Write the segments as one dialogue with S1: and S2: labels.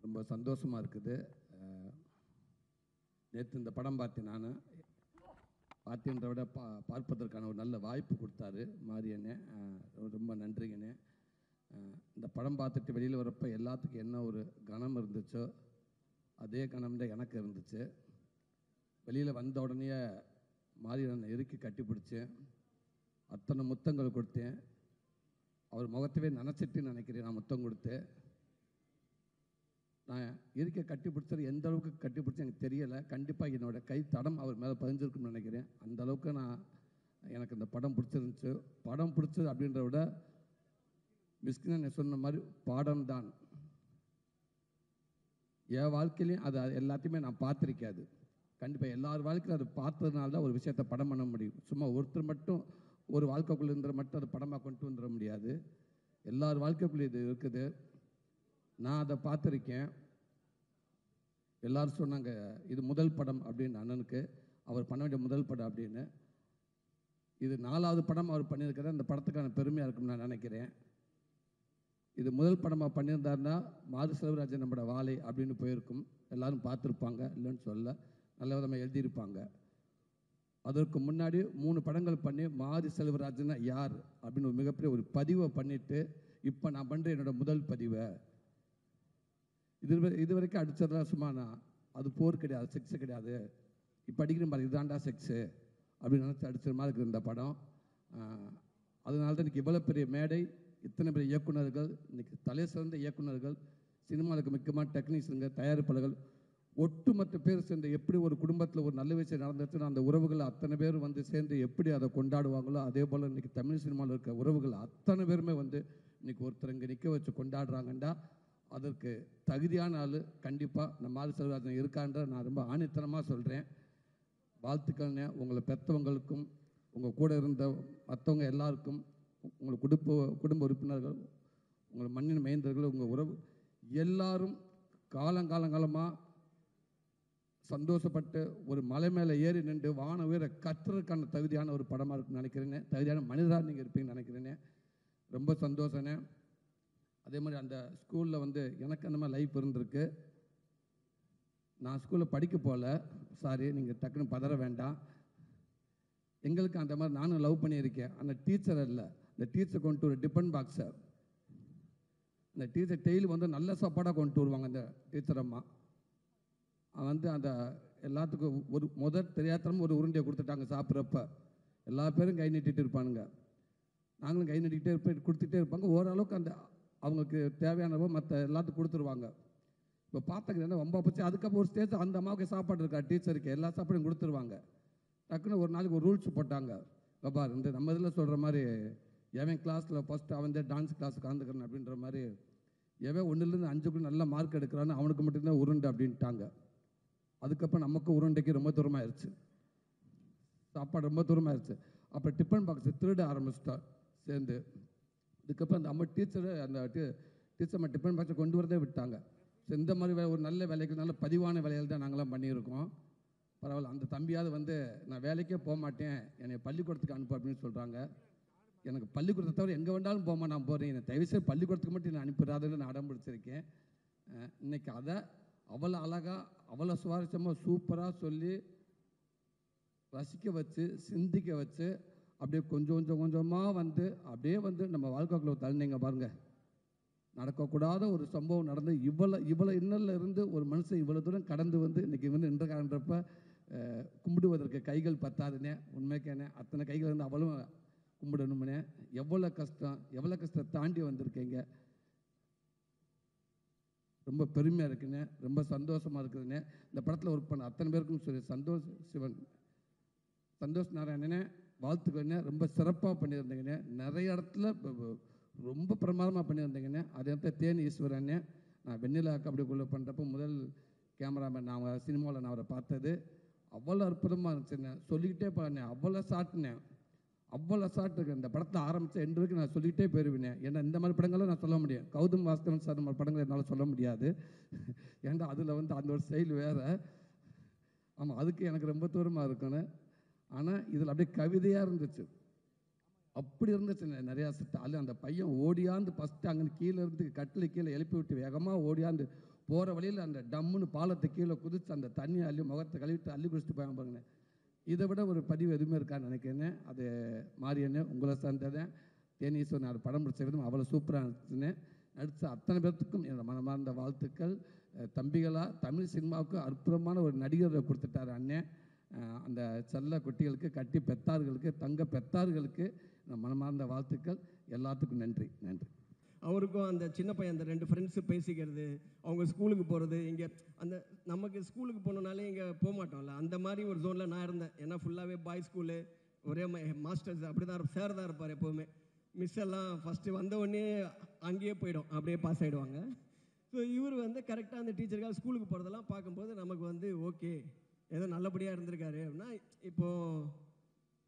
S1: ரொம்ப சந்தோஷமாக இருக்குது. நேற்று இந்த படம் பார்த்தேன். நான் பார்த்தேன்றத விட பார்ப்பதற்கான ஒரு நல்ல வாய்ப்பு கொடுத்தாரு மாரியண்ணே. ரொம்ப நன்றிங்கண்ணே. இந்த படம் பார்த்துட்டு வெளியில் வரப்போ எல்லாத்துக்கும் என்ன ஒரு கணம் இருந்துச்சோ அதே கணம் தான் எனக்கு இருந்துச்சு. வெளியில் வந்த உடனே மாரியண்ணனை இறுக்கி கட்டி பிடிச்சேன். அத்தனை முத்தங்கள் கொடுத்தேன். அவர் முகத்தவே நினச்சிட்டு நினைக்கிறேன் நான் முத்தம் கொடுத்தேன். நான் இருக்க கட்டி பிடிச்சது எந்த அளவுக்கு கட்டி பிடிச்சி எனக்கு தெரியலை. கண்டிப்பாக என்னோடய கை தடம் அவர் மேலே பதிஞ்சிருக்குன்னு நினைக்கிறேன். அந்த அளவுக்கு எனக்கு இந்த படம் பிடிச்சிருந்துச்சு. படம் பிடிச்சது அப்படின்றத விட மிஸ்கின் சொன்ன மாதிரி பாடம்தான். என் வாழ்க்கையிலையும் அது எல்லாத்தையுமே நான் பார்த்துருக்காது. கண்டிப்பாக எல்லார் வாழ்க்கையிலும் அது பார்த்ததுனால தான் ஒரு விஷயத்தை படம் பண்ண முடியும். சும்மா ஒருத்தர் மட்டும் ஒரு வாழ்க்கைக்குள்ளே இருந்த மட்டும் அது படமாக கொண்டு வந்துட முடியாது. எல்லார் வாழ்க்கைக்குள்ளே இது இருக்குது. நான் அதை பார்த்துருக்கேன். எல்லோரும் சொன்னாங்க இது முதல் படம் அப்படின்னு. அண்ணனுக்கு அவர் பண்ண வேண்டிய முதல் படம் அப்படின்னு. இது 4வது படம் அவர் பண்ணியிருக்கிற அந்த படத்துக்கான பெருமையாக இருக்கும்னு நான் நினைக்கிறேன். இது முதல் படமாக பண்ணியிருந்தாருன்னா மாது செல்வராஜன் நம்மளோட வாழை அப்படின்னு போயிருக்கும். எல்லோரும் பார்த்துருப்பாங்க, இல்லைன்னு சொல்ல நல்ல விதமாக எழுதியிருப்பாங்க. அதற்கு முன்னாடி 3 படங்கள் பண்ணி மாரி செல்வராஜன்னா யார் அப்படின்னு ஒரு மிகப்பெரிய ஒரு பதிவை பண்ணிவிட்டு இப்போ நான் பண்ணுற என்னோடய முதல் பதிவை இது வரைக்கும் அடித்ததெல்லாம் சும்மா அது போர் கிடையாது, செக்ஸு கிடையாது. இப்போ அடிக்கிற மாதிரி இதுதான்டா செக்ஸு அப்படின்னு நினச்சி அடிக்கிற மாதிரி இருக்குது இந்த படம். அதனால தான் இன்றைக்கி இவ்வளோ பெரிய மேடை, இத்தனை பெரிய இயக்குநர்கள், இன்றைக்கி தலை சிறந்த இயக்குநர்கள், சினிமாவுக்கு முக்கியமான டெக்னீஷியனுங்க, தயாரிப்பாளர்கள், ஒட்டுமொத்த பேர் சேர்ந்து எப்படி ஒரு குடும்பத்தில் ஒரு நல்ல விஷயம் நடந்துச்சுன்னா அந்த உறவுகள் அத்தனை பேர் வந்து சேர்ந்து எப்படி அதை கொண்டாடுவாங்களோ அதே போல் இன்றைக்கி தமிழ் சினிமாவில் இருக்க உறவுகள் அத்தனை பேருமே வந்து இன்றைக்கி ஒருத்தர் இங்கே நிற்க வச்சு கொண்டாடுறாங்கண்டா அதற்கு தகுதியான ஆள் கண்டிப்பாக நம்ம மாரி செல்வராஜன் இருக்கான்ற நான் ரொம்ப ஆணித்தனமாக சொல்கிறேன். வாழ்த்துக்கள்னே. உங்களை பெற்றவங்களுக்கும் உங்கள் கூட இருந்த மற்றவங்க எல்லாருக்கும், உங்கள் குடும்ப உறுப்பினர்கள், உங்கள் மண்ணின் மைந்தர்கள், உங்கள் உறவு எல்லாரும் காலங்காலமாக சந்தோஷப்பட்டு ஒரு மலை மேலே ஏறி நின்று வான உயர கற்றுறதுக்கான தகுதியான ஒரு படமாக இருக்குன்னு நினைக்கிறேனே. தகுதியான மனிதராக நீங்கள் இருப்பீங்கன்னு நினைக்கிறேனே. ரொம்ப சந்தோஷனே. அதே மாதிரி அந்த ஸ்கூலில் வந்து எனக்கு அந்த மாதிரி லைஃப் இருந்திருக்கு. நான் ஸ்கூலில் படிக்க போகல, சாரி, நீங்கள் டக்குன்னு பதற வேண்டாம். எங்களுக்கு அந்த மாதிரி நானும் லவ் பண்ணியிருக்கேன். அந்த டீச்சர் இல்லை, அந்த டீச்சர் கொண்டு ஒரு டிஃபன் பாக்ஸர். அந்த டீச்சர் டெய்லி வந்து நல்ல சாப்பாடாக கொண்டு வருவாங்க. அந்த டீச்சர் அம்மா வந்து அந்த எல்லாத்துக்கும் ஒரு தெரியாதனமும் ஒரு உருண்டையை கொடுத்துட்டாங்க. சாப்பிட்றப்ப எல்லா பேரும் கை நீட்டிகிட்டு இருப்பானுங்க. நாங்களும் கை நீட்டிக்கிட்டே கொடுத்துட்டே இருப்பாங்க. ஓரளவுக்கு அந்த அவங்களுக்கு தேவையானவோ மற்ற எல்லாத்துக்கும் கொடுத்துருவாங்க. இப்போ பார்த்துக்கிறேன் ரொம்ப போச்சு. அதுக்கப்புறம் ஒரு ஸ்டேஜ் அந்த அம்மாவுக்கு சாப்பாடு இருக்கா, டீச்சருக்கு எல்லா சாப்பாடும் கொடுத்துருவாங்க. டக்குன்னு ஒரு நாளைக்கு ஒரு ரூல்ஸ் போட்டாங்க. பார், இந்த நம்ம இதில் சொல்கிற மாதிரி எவன் கிளாஸில் ஃபஸ்ட்டு அவன் தான் டான்ஸ் கிளாஸ் கலந்துக்கிறேன் அப்படின்ற மாதிரி எவன் 1லேருந்து 5க்குள்ள நல்ல மார்க் எடுக்கிறான்னு அவனுக்கு மட்டும்தான் உருண்டை அப்படின்ட்டாங்க. அதுக்கப்புறம் நமக்கு உருண்டைக்கு ரொம்ப தூரமாகிடுச்சு, சாப்பாடு ரொம்ப தூரமாகிடுச்சு. அப்புறம் டிஃபன் பாக்ஸ் திருட ஆரம்பிச்சிட்டா சேர்ந்து. இதுக்கப்புறம் அந்த அம்மா அந்த டீச்சர் டிஃபன் பாக்ஸை கொண்டு வரதே விட்டாங்க. ஸோ இந்த மாதிரி ஒரு நல்ல வேலைக்கு நல்ல பதிவான வேலைகள் தான் நாங்களாம் பண்ணியிருக்கோம். பரவாயில்ல. அந்த தம்பியாவது வந்து நான் வேலைக்கே போக மாட்டேன், என்னை பள்ளிக்கூடத்துக்கு அனுப்பு அப்படின்னு சொல்கிறாங்க. எனக்கு பள்ளிக்கூடத்தை தவிர எங்கே வேண்டாலும் போமா, நான் போகிறேன், என்னை தயவுசெய்து பள்ளிக்கூடத்துக்கு மட்டும் நான் அனுப்பிடாதுன்னு நான் அடம் பிடிச்சிருக்கேன். இன்றைக்கி அதை அவ்வளோ அழகாக அவ்வளோ சுவாரஸ்யமாக சூப்பராக சொல்லி ரசிக்க வச்சு சிந்திக்க வச்சு அப்படியே கொஞ்சமாக வந்து அப்படியே வந்து நம்ம வாழ்க்கைக்குள்ள தள்ளினீங்க பாருங்கள். நடக்கக்கூடாத ஒரு சம்பவம் நடந்து இவ்வளோ இன்னலில் இருந்து ஒரு மனுஷன் இவ்வளோ தூரம் கடந்து வந்து இன்றைக்கி வந்து நின்றுக்கான்றப்ப கும்பிடுவதற்கு கைகள் பத்தாதுனே. உண்மைக்கேனே அத்தனை கைகள் வந்து அவ்வளோ கும்பிடணும்னே. எவ்வளோ கஷ்டத்தை தாண்டி வந்திருக்கீங்க. ரொம்ப பெருமையாக இருக்குண்ணே, ரொம்ப சந்தோஷமாக இருக்குதுண்ணே. இந்த படத்தில் ஒர்க் பண்ண அத்தனை பேருக்கும் சரி, சந்தோஷ் நாராயணனே வாழ்த்துக்கண்ணே. ரொம்ப சிறப்பாக பண்ணியிருந்தீங்கண்ணே. நிறைய இடத்துல ரொம்ப பிரமாதமாக பண்ணியிருந்தீங்கண்ணே. அதே இடத்துல தேனி ஈஸ்வரண்ணே, நான் வெண்ணிலா கபடிக்குள்ளே பண்ணுறப்போ முதல் கேமராமேன் நான் சினிமாவில் நான் அவரை பார்த்தது. அவ்வளோ அற்புதமாக இருந்துச்சுண்ணே. சொல்லிக்கிட்டே போனேன், அவ்வளோ ஷாட்டுனேன், அவ்வளோ ஷாட் இருக்கு. இந்த படத்தை ஆரம்பித்த எண்டு வரைக்கும் நான் சொல்லிகிட்டே போயிடுவேன். ஏன்னா இந்த மாதிரி படங்களும் நான் சொல்ல முடியும். கௌதம் வாஸ்கரன் சார் நம்ம படங்கள் என்னால் சொல்ல முடியாது. ஏன்னா அதில் வந்து அந்த ஒரு ஸ்டைல் வேறு. ஆமாம், அதுக்கு எனக்கு ரொம்ப தூரமாக இருக்கணும். ஆனால் இதில் அப்படியே கவிதையாக இருந்துச்சு. அப்படி இருந்துச்சு நிறையா செட்டு. அதில் அந்த பையன் ஓடியாந்து ஃபஸ்ட்டு அங்கே கீழே இருந்து கட்டில் கீழே எழுப்பி விட்டு வேகமாக ஓடியாந்து போகிற வழியில் அந்த டம்முன்னு பாலத்தை கீழே குதித்து அந்த தண்ணி அள்ளி முகத்தை கழுவிட்டு அள்ளி குடிச்சிட்டு போய் பாருங்க. இதை விட ஒரு பதிவு எதுவுமே இருக்கான்னு நினைக்கிறேன். அது மாரியண்ணே உங்களை சார்ந்ததேன். தேனீஸ்வரன் அது படம் பிடிச்ச விதம் அவ்வளோ சூப்பராக இருந்துச்சுன்னு நடித்த அத்தனை பேர்த்துக்கும் என்னோட மனமார்ந்த வாழ்த்துக்கள். தம்பிகளாக தமிழ் சினிமாவுக்கு அற்புதமான ஒரு நடிகரை கொடுத்துட்டார் அண்ணன். அந்த செல்ல குட்டிகளுக்கு, கட்டி பெத்தார்களுக்கு, தங்க பெத்தார்களுக்கு மனமார்ந்த வாழ்த்துக்கள். எல்லாத்துக்கும் நன்றி. நன்றி.
S2: அவருக்கும் அந்த சின்ன பையன் அந்த 2 ஃப்ரெண்ட்ஸு பேசிக்கிறது, அவங்க ஸ்கூலுக்கு போகிறது, இங்கே அந்த நமக்கு ஸ்கூலுக்கு போகணுன்னாலே இங்கே போக மாட்டோம்ல, அந்த மாதிரி ஒரு ஜோனில் நான் இருந்தேன். ஏன்னா ஃபுல்லாகவே பாய் ஸ்கூலு, ஒரே மாஸ்டர்ஸ் அப்படி தான் சார் தான் இருப்பார் எப்போவுமே. மிஸ் எல்லாம் ஃபஸ்ட்டு வந்தவுடனே அங்கேயே போயிடும், அப்படியே பாஸ் ஆகிடுவாங்க. ஸோ இவர் வந்து கரெக்டாக அந்த டீச்சருக்காக ஸ்கூலுக்கு போகிறதெல்லாம் பார்க்கும்போது நமக்கு வந்து ஓகே ஏதோ நல்லபடியாக இருந்திருக்காரு அப்படின்னா. இப்போது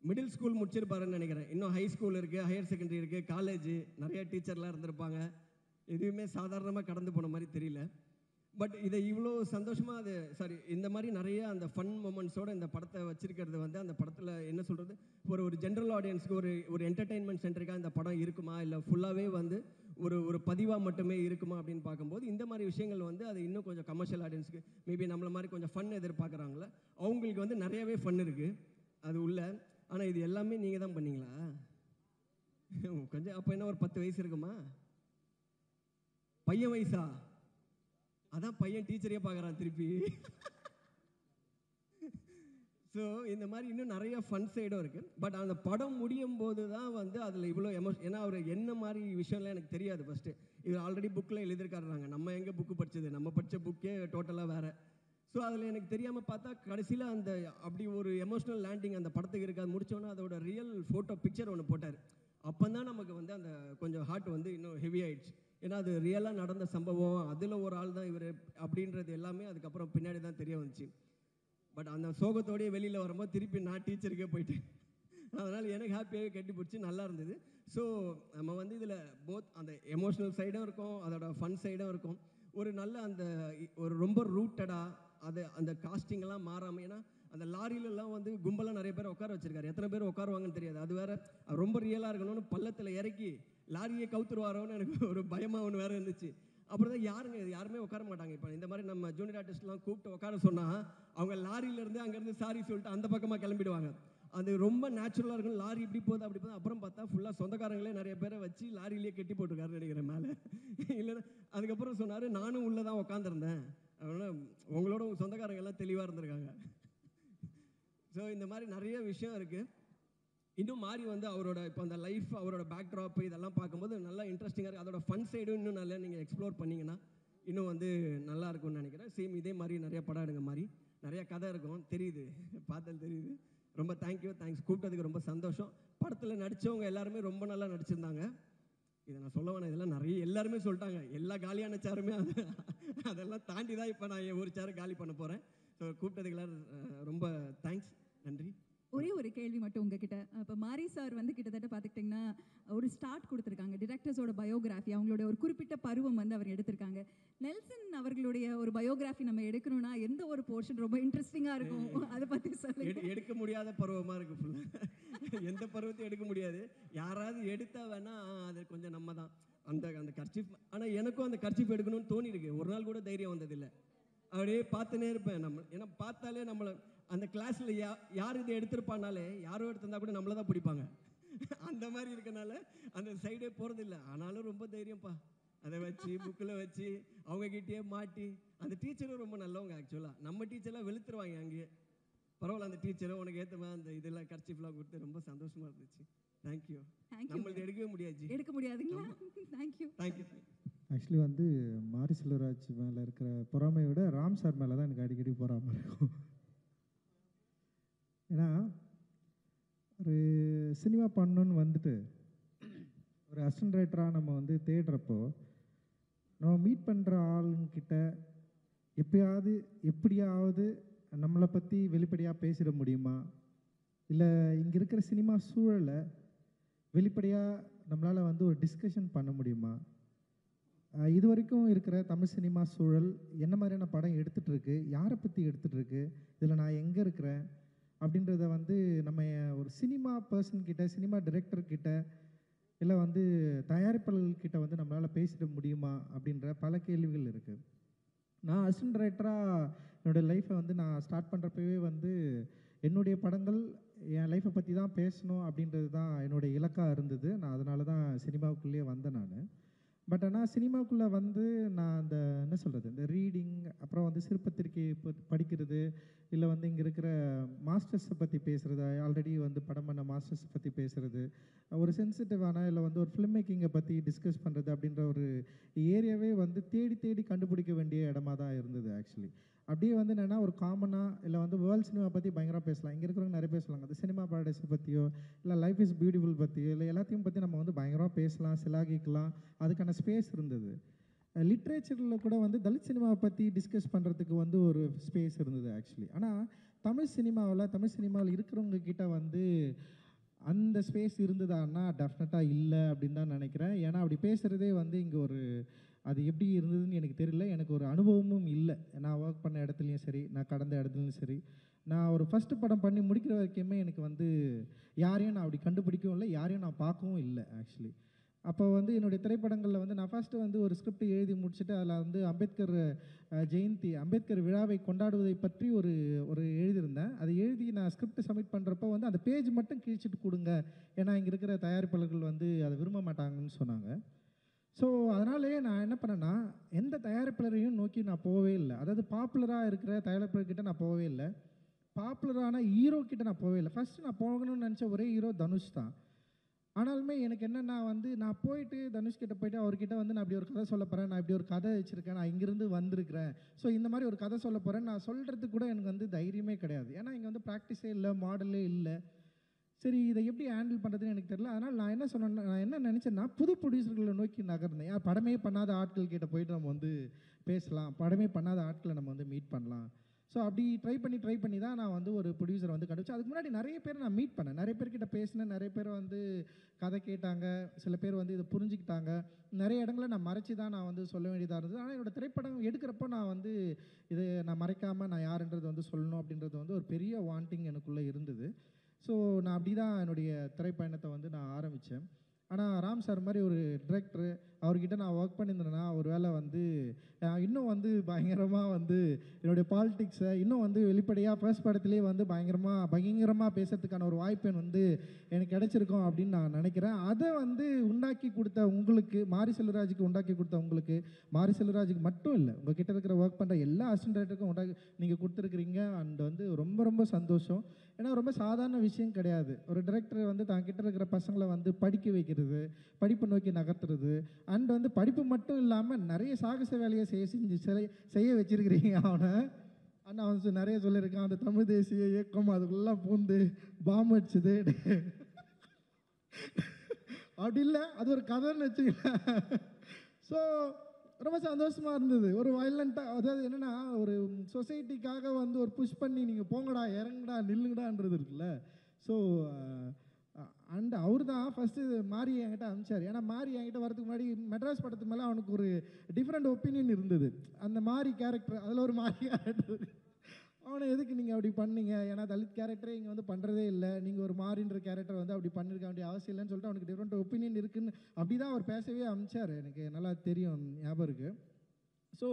S2: மிடில் ஸ்கூல் முடிச்சிருப்பாருன்னு நினைக்கிறேன். இன்னும் ஹை ஸ்கூல் இருக்குது, ஹையர் செகண்டரி இருக்குது, காலேஜு, நிறைய டீச்சர்லாம் இருந்திருப்பாங்க. எதுவுமே சாதாரணமாக கடந்து போன மாதிரி தெரியல. பட் இதை இவ்வளோ சந்தோஷமாக இந்த மாதிரி நிறைய அந்த ஃபன் மூமெண்ட்ஸோடு இந்த படத்தை வச்சிருக்கிறது வந்து அந்த படத்தில் என்ன சொல்கிறது, ஒரு ஜென்ரல் ஆடியன்ஸுக்கு ஒரு என்டர்டெயின்மெண்ட் சென்டருக்காக இந்த படம் இருக்குமா, இல்லை ஃபுல்லாகவே வந்து ஒரு பதிவாக மட்டுமே இருக்குமா அப்படின்னு பார்க்கும்போது இந்த மாதிரி விஷயங்கள் வந்து அது இன்னும் கொஞ்சம் கமர்ஷியல் ஆடியன்ஸுக்கு மேபி நம்மள மாதிரி கொஞ்சம் ஃபன் எதிர்பார்க்குறாங்களே அவங்களுக்கு வந்து நிறையவே ஃபன் இருக்குது அது உள்ள. ஆனால் இது எல்லாமே நீங்கள் தான் பண்ணீங்களா? கொஞ்சம் அப்போ என்ன ஒரு 10 வயசு இருக்குமா? பையன் வயசா? அதான் பையன் டீச்சரே பார்க்குறான் திருப்பி. ஸோ இந்த மாதிரி இன்னும் நிறைய ஃபன் சைடும் இருக்குது. பட் அந்த படம் முடியும் போது தான் வந்து அதில் இவ்வளோ ஏன்னா அவர் என்ன மாதிரி விஷயம்லாம் எனக்கு தெரியாது. ஃபஸ்ட்டு இது ஆல்ரெடி புக்கில் எழுதியிருக்காருறாங்க. நம்ம எங்கே புக்கு படித்தது, நம்ம படித்த புக்கே டோட்டலாக வேறு. ஸோ அதில் எனக்கு தெரியாமல் பார்த்தா கடைசியில் அந்த அப்படி ஒரு எமோஷ்னல் லேண்டிங் அந்த படத்துக்கு இருக்காது. முடித்தோன்னே அதோட ரியல் ஃபோட்டோ பிக்சர் ஒன்று போட்டார். அப்போ தான் நமக்கு வந்து அந்த கொஞ்சம் ஹார்ட் வந்து இன்னும் ஹெவி ஆயிடுச்சு. ஏன்னா அது ரியலாக நடந்த சம்பவம், அதில் ஒரு ஆள் தான் இவர் அப்படின்றது எல்லாமே அதுக்கப்புறம் பின்னாடி தான் தெரிய வந்துச்சு. பட் அந்த சோகத்தோடையே வெளியில் வரும்போது திருப்பி நான் டீச்சருக்கே போயிட்டேன். அதனால் எனக்கு ஹாப்பியாகவே கட்டி பிடிச்சி நல்லா இருந்தது. ஸோ நம்ம வந்து இதில் போத் அந்த எமோஷ்னல் சைடும் இருக்கும், அதோட ஃபன் சைடும் இருக்கும். ஒரு நல்ல அந்த ஒரு ரொம்ப ரூட்டடாக அந்த காஸ்டிங்கெல்லாம் மாறாமல், ஏன்னா அந்த லாரியிலலாம் வந்து கும்பலாக நிறைய பேர் உட்கார வச்சிருக்காரு. எத்தனை பேர் உட்காருவாங்கன்னு தெரியாது. அது வேறு ரொம்ப ரியலாக இருக்கணும்னு பள்ளத்தில் இறக்கி லாரியை கவுத்துருவாரோன்னு எனக்கு ஒரு பயமாக ஒன்று வேறு இருந்துச்சு. அப்புறம் தான் யாருமே உட்கார மாட்டாங்க. இப்போ இந்த மாதிரி நம்ம ஜூனியர் ஆர்டிஸ்ட்லாம் கூப்பிட்டு உட்கார சொன்னால் அவங்க லாரியிலேருந்து அங்கேருந்து சாரி சொல்லிட்டு அந்த பக்கமாக கிளம்பிடுவாங்க. அது ரொம்ப நேச்சுரலாக இருக்கும். லாரி இப்படி போகுது அப்படி போகுது. அப்புறம் பார்த்தா ஃபுல்லாக சொந்தக்காரங்களே நிறைய பேரை வச்சு லாரியிலேயே கட்டி போட்டிருக்காருன்னு நினைக்கிறேன் மேலே. இல்லைன்னா அதுக்கப்புறம் சொன்னார், நானும் உள்ளே தான் உட்காந்துருந்தேன், அதனால் உங்களோட உங்கள் சொந்தக்காரங்க எல்லாம் தெளிவாக இருந்திருக்காங்க. ஸோ இந்த மாதிரி நிறைய விஷயம் இருக்குது. இன்னும் மாறி வந்து அவரோட இப்போ அந்த லைஃப், அவரோட பேக்ட்ராப் இதெல்லாம் பார்க்கும்போது நல்லா இன்ட்ரெஸ்டிங்காக இருக்குது. அதோட ஃபன் சைடும் இன்னும் நல்லா நீங்கள் எக்ஸ்ப்ளோர் பண்ணிங்கன்னா இன்னும் வந்து நல்லா இருக்கும்னு நினைக்கிறேன். சேம் இதே மாதிரி நிறைய படம் எடுங்க மாதிரி நிறைய கதை இருக்கும், தெரியுது, பார்த்தாலும் தெரியுது. ரொம்ப தேங்க்ஸ். கூப்பிட்டதுக்கு ரொம்ப சந்தோஷம். படத்தில் நடித்தவங்க எல்லாருமே ரொம்ப நல்லா நடிச்சிருந்தாங்க. இதை நான் சொல்ல வேணாம், இதெல்லாம் நிறைய எல்லாருமே சொல்லிட்டாங்க. எல்லா காலியான சேருமே அதெல்லாம் தாண்டி தான் இப்போ நான் ஒரு சேரை காலி பண்ண போகிறேன். ஸோ கூப்பிட்டதுக்கு எல்லாரும் ரொம்ப தேங்க்ஸ், நன்றி.
S3: ஒரே ஒரு கேள்வி மட்டும் உங்ககிட்ட. இப்போ மாரி சார் வந்து கிட்டத்தட்ட பார்த்துக்கிட்டிங்கன்னா ஒரு ஸ்டார்ட் கொடுத்துருக்காங்க, டிரெக்டர்ஸோட பயோகிராஃபி, அவங்களுடைய ஒரு குறிப்பிட்ட பருவம் வந்து அவர் எடுத்திருக்காங்க. நெல்சன் அவர்களுடைய ஒரு பயோகிராஃபி நம்ம எடுக்கணும்னா எந்த ஒரு போர்ஷன் ரொம்ப இன்ட்ரெஸ்டிங்காக இருக்கும், அதை பற்றி சொல்லுங்க.
S2: எடுக்க முடியாத பருவமாக இருக்குது ஃபுல்லாக. எந்த பருவத்தையும் எடுக்க முடியாது. யாராவது எடுத்தா வேணா அது கொஞ்சம் நம்ம தான் அந்த கர்ச்சீஃப். ஆனால் எனக்கும் அந்த கர்ச்சீஃப் எடுக்கணும்னு தோணி இருக்கு. ஒரு நாள் கூட தைரியம் வந்ததில்லை. அப்படியே பார்த்துனே இருப்பேன். ஏன்னா பார்த்தாலே நம்மளை அந்த கிளாஸில் யார் இதை எடுத்திருப்பானாலே, யாரோ எடுத்திருந்தா கூட நம்மளை தான் பிடிப்பாங்க. அந்த மாதிரி இருக்கனால அந்த சைடே போகிறதில்ல. ஆனாலும் ரொம்ப தைரியம்ப்பா. அதை வச்சு புக்கில் வச்சு அவங்கக்கிட்டே மாட்டி. அந்த டீச்சரும் ரொம்ப நல்லவங்க. ஆக்சுவலாக நம்ம டீச்சர்லாம் வெளுத்துருவாங்க அங்கேயே. பரவாயில்ல, அந்த டீச்சரும் உனக்கு ஏற்றமா அந்த இதெல்லாம் கர்ச்சீஃப்லாம் கொடுத்து ரொம்ப சந்தோஷமாக இருந்துச்சு. தேங்க்யூ. நம்மளுக்கு எடுக்கவே முடியாது,
S3: எடுக்க முடியாதுங்களா? தேங்க்யூ.
S4: ஆக்சுவலி வந்து மாரி செல்வராஜ் மேலே இருக்கிற பொறாமையை விட ராம் சார் மேலே தான் எனக்கு அடிக்கடி பொறாமை இருக்கும். ஏன்னா ஒரு சினிமா பண்ணணுன்னு வந்துட்டு ஒரு அசிஸ்டன்ட் ரைட்டராக நம்ம வந்து தேடுறப்போ நம்ம மீட் பண்ணுற ஆளுங்கிட்ட எப்படியாவது நம்மளை பற்றி வெளிப்படையாக பேசிட முடியுமா, இல்லை இங்கே இருக்கிற சினிமா சூழலை வெளிப்படையாக நம்மளால் வந்து ஒரு டிஸ்கஷன் பண்ண முடியுமா, இது வரைக்கும் இருக்கிற தமிழ் சினிமா சூழல் என்ன மாதிரியான படம் எடுத்துகிட்ருக்கு, யாரை பற்றி எடுத்துகிட்ருக்கு, இதில் நான் எங்கே இருக்கிறேன் அப்படின்றத வந்து நம்ம ஒரு சினிமா பர்சன்கிட்ட, சினிமா டைரக்டர்கிட்ட, இல்லை வந்து தயாரிப்பாளர்கிட்ட வந்து நம்மளால் பேசிட முடியுமா அப்படின்ற பல கேள்விகள் இருக்குது. நான் அசிஸ்டன்ட் டைரக்டராக என்னுடைய லைஃப்பை வந்து நான் ஸ்டார்ட் பண்ணுறப்பவே வந்து என்னுடைய படங்கள் என் லைஃப்பை பற்றி தான் பேசணும் அப்படின்றது தான் என்னுடைய இலக்காக இருந்தது. நான் அதனால தான் சினிமாவுக்குள்ளேயே வந்தேன் நான். பட் ஆனால் சினிமாவுக்குள்ளே வந்து நான் அந்த என்ன சொல்கிறது, இந்த ரீடிங், அப்புறம் வந்து சிறுபத்திரிக்கை படிக்கிறது, இல்லை வந்து இங்கே இருக்கிற மாஸ்டர்ஸை பற்றி பேசுகிறது, ஆல்ரெடி வந்து படம் பண்ண மாஸ்டர்ஸை பற்றி பேசுகிறது, ஒரு சென்சிட்டிவான இல்லை வந்து ஒரு ஃபிலிம் மேக்கிங்கை பற்றி டிஸ்கஸ் பண்ணுறது அப்படின்ற ஒரு ஏரியாவே வந்து தேடி தேடி கண்டுபிடிக்க வேண்டிய இடமா தான் இருந்தது ஆக்சுவலி. அப்படியே வந்து என்னென்னா ஒரு காமனாக இல்லை வந்து வேர்ல்ட் சினிமா பற்றி பயங்கரமாக பேசலாம். இங்கே இருக்கிறவங்க நிறைய பேசலாங்க, அந்த சினிமா பாரடைஸை பற்றியோ இல்லை லைஃப் இஸ் பியூட்டிஃபுல் பற்றியோ இல்லை எல்லாத்தையும் பற்றி நம்ம வந்து பயங்கரமாக பேசலாம், சிலாகிக்கலாம், அதுக்கான ஸ்பேஸ் இருந்தது. லிட்ரேச்சரில் கூட வந்து தலித் சினிமாவை பற்றி டிஸ்கஸ் பண்ணுறதுக்கு வந்து ஒரு ஸ்பேஸ் இருந்தது ஆக்சுவலி. ஆனால் தமிழ் சினிமாவில் இருக்கிறவங்க கிட்ட வந்து அந்த ஸ்பேஸ் இருந்ததான்னா டெஃபினட்டாக இல்லை அப்படின்னு தான் நினைக்கிறேன். ஏன்னா அப்படி பேசுகிறதே வந்து இங்கே ஒரு அது எப்படி இருந்ததுன்னு எனக்கு தெரியல, எனக்கு ஒரு அனுபவமும் இல்லை. நான் ஒர்க் பண்ண இடத்துலையும் சரி, நான் கடந்த இடத்துலையும் சரி, நான் ஒரு ஃபஸ்ட்டு படம் பண்ணி முடிக்கிற வரைக்குமே எனக்கு வந்து யாரையும் நான் அப்படி கண்டுபிடிக்கவும் இல்லை, யாரையும் நான் பார்க்கவும் இல்லை ஆக்சுவலி. அப்போ வந்து என்னுடைய திரைப்படங்களில் வந்து நான் ஃபஸ்ட்டு வந்து ஒரு ஸ்கிரிப்ட் எழுதி முடிச்சுட்டு அதில் வந்து அம்பேத்கர் ஜெயந்தி, அம்பேத்கர் விழாவை கொண்டாடுவதை பற்றி ஒரு எழுதியிருந்தேன். அதை எழுதி நான் ஸ்கிரிப்ட் சப்மிட் பண்ணுறப்போ வந்து அந்த பேஜ் மட்டும் கிழிச்சிட்டு கொடுங்க, ஏன்னா இங்கே இருக்கிற தயாரிப்பாளர்கள் வந்து அதை விரும்ப மாட்டாங்கன்னு சொன்னாங்க. ஸோ அதனாலேயே நான் என்ன பண்ணேன்னா, எந்த தயாரிப்பாளரையும் நோக்கி நான் போகவே இல்லை. அதாவது பாப்புலராக இருக்கிற தயாரிப்பாளர்கிட்ட நான் போகவே இல்லை, பாப்புலரான ஹீரோ கிட்ட நான் போகவே இல்லை. ஃபஸ்ட்டு நான் போகணும்னு நினச்ச ஒரே ஹீரோ தனுஷ் தான். ஆனாலுமே எனக்கு என்னென்னா வந்து நான் போயிட்டு தனுஷ்கிட்ட போயிட்டு அவர்கிட்ட வந்து நான் இப்படி ஒரு கதை சொல்ல போகிறேன், நான் இப்படி ஒரு கதை வச்சுருக்கேன், நான் இங்கேருந்து வந்திருக்கிறேன், ஸோ இந்த மாதிரி ஒரு கதை சொல்ல போகிறேன் நான் சொல்கிறதுக்கு கூட எனக்கு வந்து தைரியமே கிடையாது. ஏன்னா இங்கே வந்து ப்ராக்டிஸே இல்லை, மாடலே இல்லை. சரி, இதை எப்படி ஹேண்டில் பண்ணுறதுன்னு எனக்கு தெரியல. அதனால் நான் என்ன சொன்னேன்னா, நான் என்ன நினச்சேன்னா, புது ப்ரொடியூசர்களை நோக்கி நகர்ந்தேன். படமே பண்ணாத ஆட்கள் கிட்ட போயிட்டு நம்ம வந்து பேசலாம், படமே பண்ணாத ஆட்களை நம்ம வந்து மீட் பண்ணலாம். ஸோ அப்படி ட்ரை பண்ணி தான் நான் வந்து ஒரு ப்ரொடியூசரை வந்து கண்டுபிடிச்சேன். அதுக்கு முன்னாடி நிறைய பேர் நான் மீட் பண்ணேன், நிறைய பேர்கிட்ட பேசினேன், நிறைய பேர் வந்து கதை கேட்டாங்க, சில பேர் வந்து இதை புரிஞ்சுக்கிட்டாங்க. நிறைய இடங்களை நான் மறைச்சி தான் நான் வந்து சொல்ல வேண்டியதாக இருந்தது. ஆனால் என்னோடய திரைப்படம் எடுக்கிறப்போ நான் வந்து இதை நான் மறைக்காமல் நான் யாருன்றது வந்து சொல்லணும் அப்படின்றது வந்து ஒரு பெரிய வாண்டிங் எனக்குள்ளே இருந்தது. ஸோ நான் அப்படி தான் என்னுடைய திரைப்பயணத்தை வந்து நான் ஆரம்பித்தேன். ஆனால் ராம் சார் மாதிரி ஒரு டிரெக்டரு, அவர்கிட்ட நான் ஒர்க் பண்ணியிருந்தேன்னா ஒரு வேளை வந்து இன்னும் வந்து பயங்கரமாக வந்து என்னுடைய பாலிடிக்ஸை இன்னும் வந்து வெளிப்படையாக ஃபர்ஸ்ட் படத்துலேயே வந்து பயங்கரமாக பேசுறதுக்கான ஒரு வாய்ப்பு வந்து எனக்கு கிடைச்சிருக்கோம் அப்படின்னு நான் நினைக்கிறேன். அதை வந்து உண்டாக்கி கொடுத்த உங்களுக்கு, மாரி செல்வராஜுக்கு உண்டாக்கி கொடுத்த உங்களுக்கு, மாரி செல்வராஜுக்கு மட்டும் இல்லை, உங்கள் கிட்ட இருக்கிற ஒர்க் பண்ணுற எல்லா அசிஸ்டன்ட் டைரக்டருக்கும் உண்டாக்கி நீங்கள் கொடுத்துருக்குறீங்க. அண்ட் வந்து ரொம்ப ரொம்ப சந்தோஷம். ஏன்னா ரொம்ப சாதாரண விஷயம் கிடையாது. ஒரு டைரக்டர் வந்து தான் கிட்ட இருக்கிற பசங்களை வந்து படிக்க வைக்கிறது, படிப்பை நோக்கி நகர்த்துறது, அண்ட் வந்து படிப்பு மட்டும் இல்லாமல் நிறைய சாகச வேலையை செய்ய வச்சிருக்கிறீங்க அவனை. அண்ணா வந்து நிறைய சொல்லியிருக்கான், அந்த தமிழ் தேசிய இயக்கம் அதுக்குள்ளெல்லாம் பூந்து பாம்பு அடிச்சுது அப்படி இல்லை, அது ஒரு கதைன்னு வச்சுக்கல. ஸோ ரொம்ப சந்தோஷமாக இருந்தது. ஒரு வயலண்ட்டாக, அதாவது என்னென்னா ஒரு சொசைட்டிக்காக வந்து ஒரு புஷ் பண்ணி நீங்கள் போங்கடா, இறங்குடா, நில்லுங்கடான்றது இருக்குல்ல. ஸோ அண்ட் அவர் தான் ஃபஸ்ட்டு மாரி என்கிட்ட அனுப்பிச்சார். ஏன்னா மாரி என்கிட்ட வரதுக்கு முன்னாடி மெட்ராஸ் படத்து மேலே அவனுக்கு ஒரு டிஃப்ரெண்ட் ஒப்பீனியன் இருந்தது. அந்த மாரி கேரக்டர், அதில் ஒரு மாரி கேரக்டர், அவனை எதுக்கு நீங்கள் அப்படி பண்ணீங்க, ஏன்னா தலித் கேரக்டரே இங்கே வந்து பண்ணுறதே இல்லை, நீங்கள் ஒரு மாறின்ற கேரக்டர் வந்து அப்படி பண்ணியிருக்க வேண்டிய அவசியம் இல்லைன்னு சொல்லிட்டு அவனுக்கு டிஃப்ரெண்ட் ஒப்பீனியன் இருக்குன்னு அப்படி தான் அவர் பேசவே அனுப்பிச்சார். எனக்கு நல்லா தெரியும், ஞாபகம் இருக்குது. ஸோ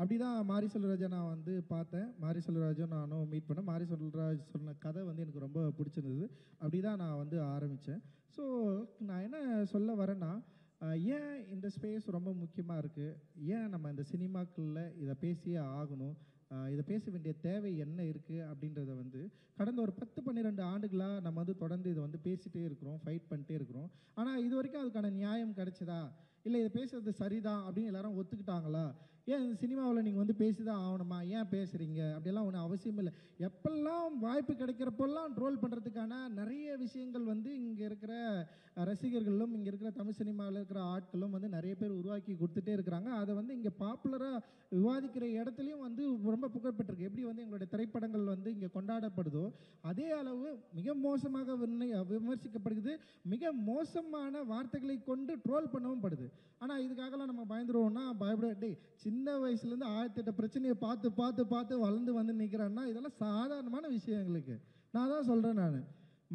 S4: அப்படி தான் மாரி செல்வராஜை நான் வந்து பார்த்தேன். மாரி செல்வராஜும் நானும் மீட் பண்ணேன். மாரி செல்வராஜ் சொன்ன கதை வந்து எனக்கு ரொம்ப பிடிச்சிருந்தது. அப்படி தான் நான் வந்து ஆரம்பித்தேன். ஸோ நான் என்ன சொல்ல வரேன்னா, ஏன் இந்த ஸ்பேஸ் ரொம்ப முக்கியமாக இருக்குது, ஏன் நம்ம இந்த சினிமாக்களில் இதை பேசியே ஆகணும், இதை பேச வேண்டிய தேவை என்ன இருக்குது அப்படின்றத வந்து கடந்த ஒரு 10-12 ஆண்டுகளாக நம்ம வந்து தொடர்ந்து இதை வந்து பேசிகிட்டே இருக்கிறோம், ஃபைட் பண்ணிட்டே இருக்கிறோம். ஆனால் இது வரைக்கும் அதுக்கான நியாயம் கிடைச்சதா, இல்லை இதை பேசுறது சரிதான் அப்படின்னு எல்லாரும் ஒத்துக்கிட்டாங்களா, ஏன் இந்த சினிமாவில் நீங்கள் வந்து பேசி தான் ஆகணுமா, ஏன் பேசுகிறீங்க, அப்படியெல்லாம் ஒன்றும் அவசியம் இல்லை. எப்பெல்லாம் வாய்ப்பு கிடைக்கிறப்பெல்லாம் ட்ரோல் பண்ணுறதுக்கான நிறைய விஷயங்கள் வந்து இங்கே இருக்கிற ரசிகர்களும் இங்கே இருக்கிற தமிழ் சினிமாவில் இருக்கிற ஆட்களும் வந்து நிறைய பேர் உருவாக்கி கொடுத்துட்டே இருக்கிறாங்க. அதை வந்து இங்கே பாப்புலராக விவாதிக்கிற இடத்துலையும் வந்து ரொம்ப புகழ்பெற்றிருக்கு. எப்படி வந்து எங்களுடைய திரைப்படங்கள் வந்து இங்கே கொண்டாடப்படுதோ அதே அளவு மிக மோசமாக விமர்சிக்கப்படுகிறது, மிக மோசமான வார்த்தைகளை கொண்டு ட்ரோல் பண்ணவும் படுது. ஆனால் இதுக்காகலாம் நம்ம பயந்துருவோம்னா பயப்பட, சின்ன வயசுலேருந்து 1008 பிரச்சனையை பார்த்து பார்த்து பார்த்து வளர்ந்து வந்து நிற்கிறான்னா இதெல்லாம் சாதாரணமான விஷயம் எங்களுக்கு. நான் தான் சொல்கிறேன், நான்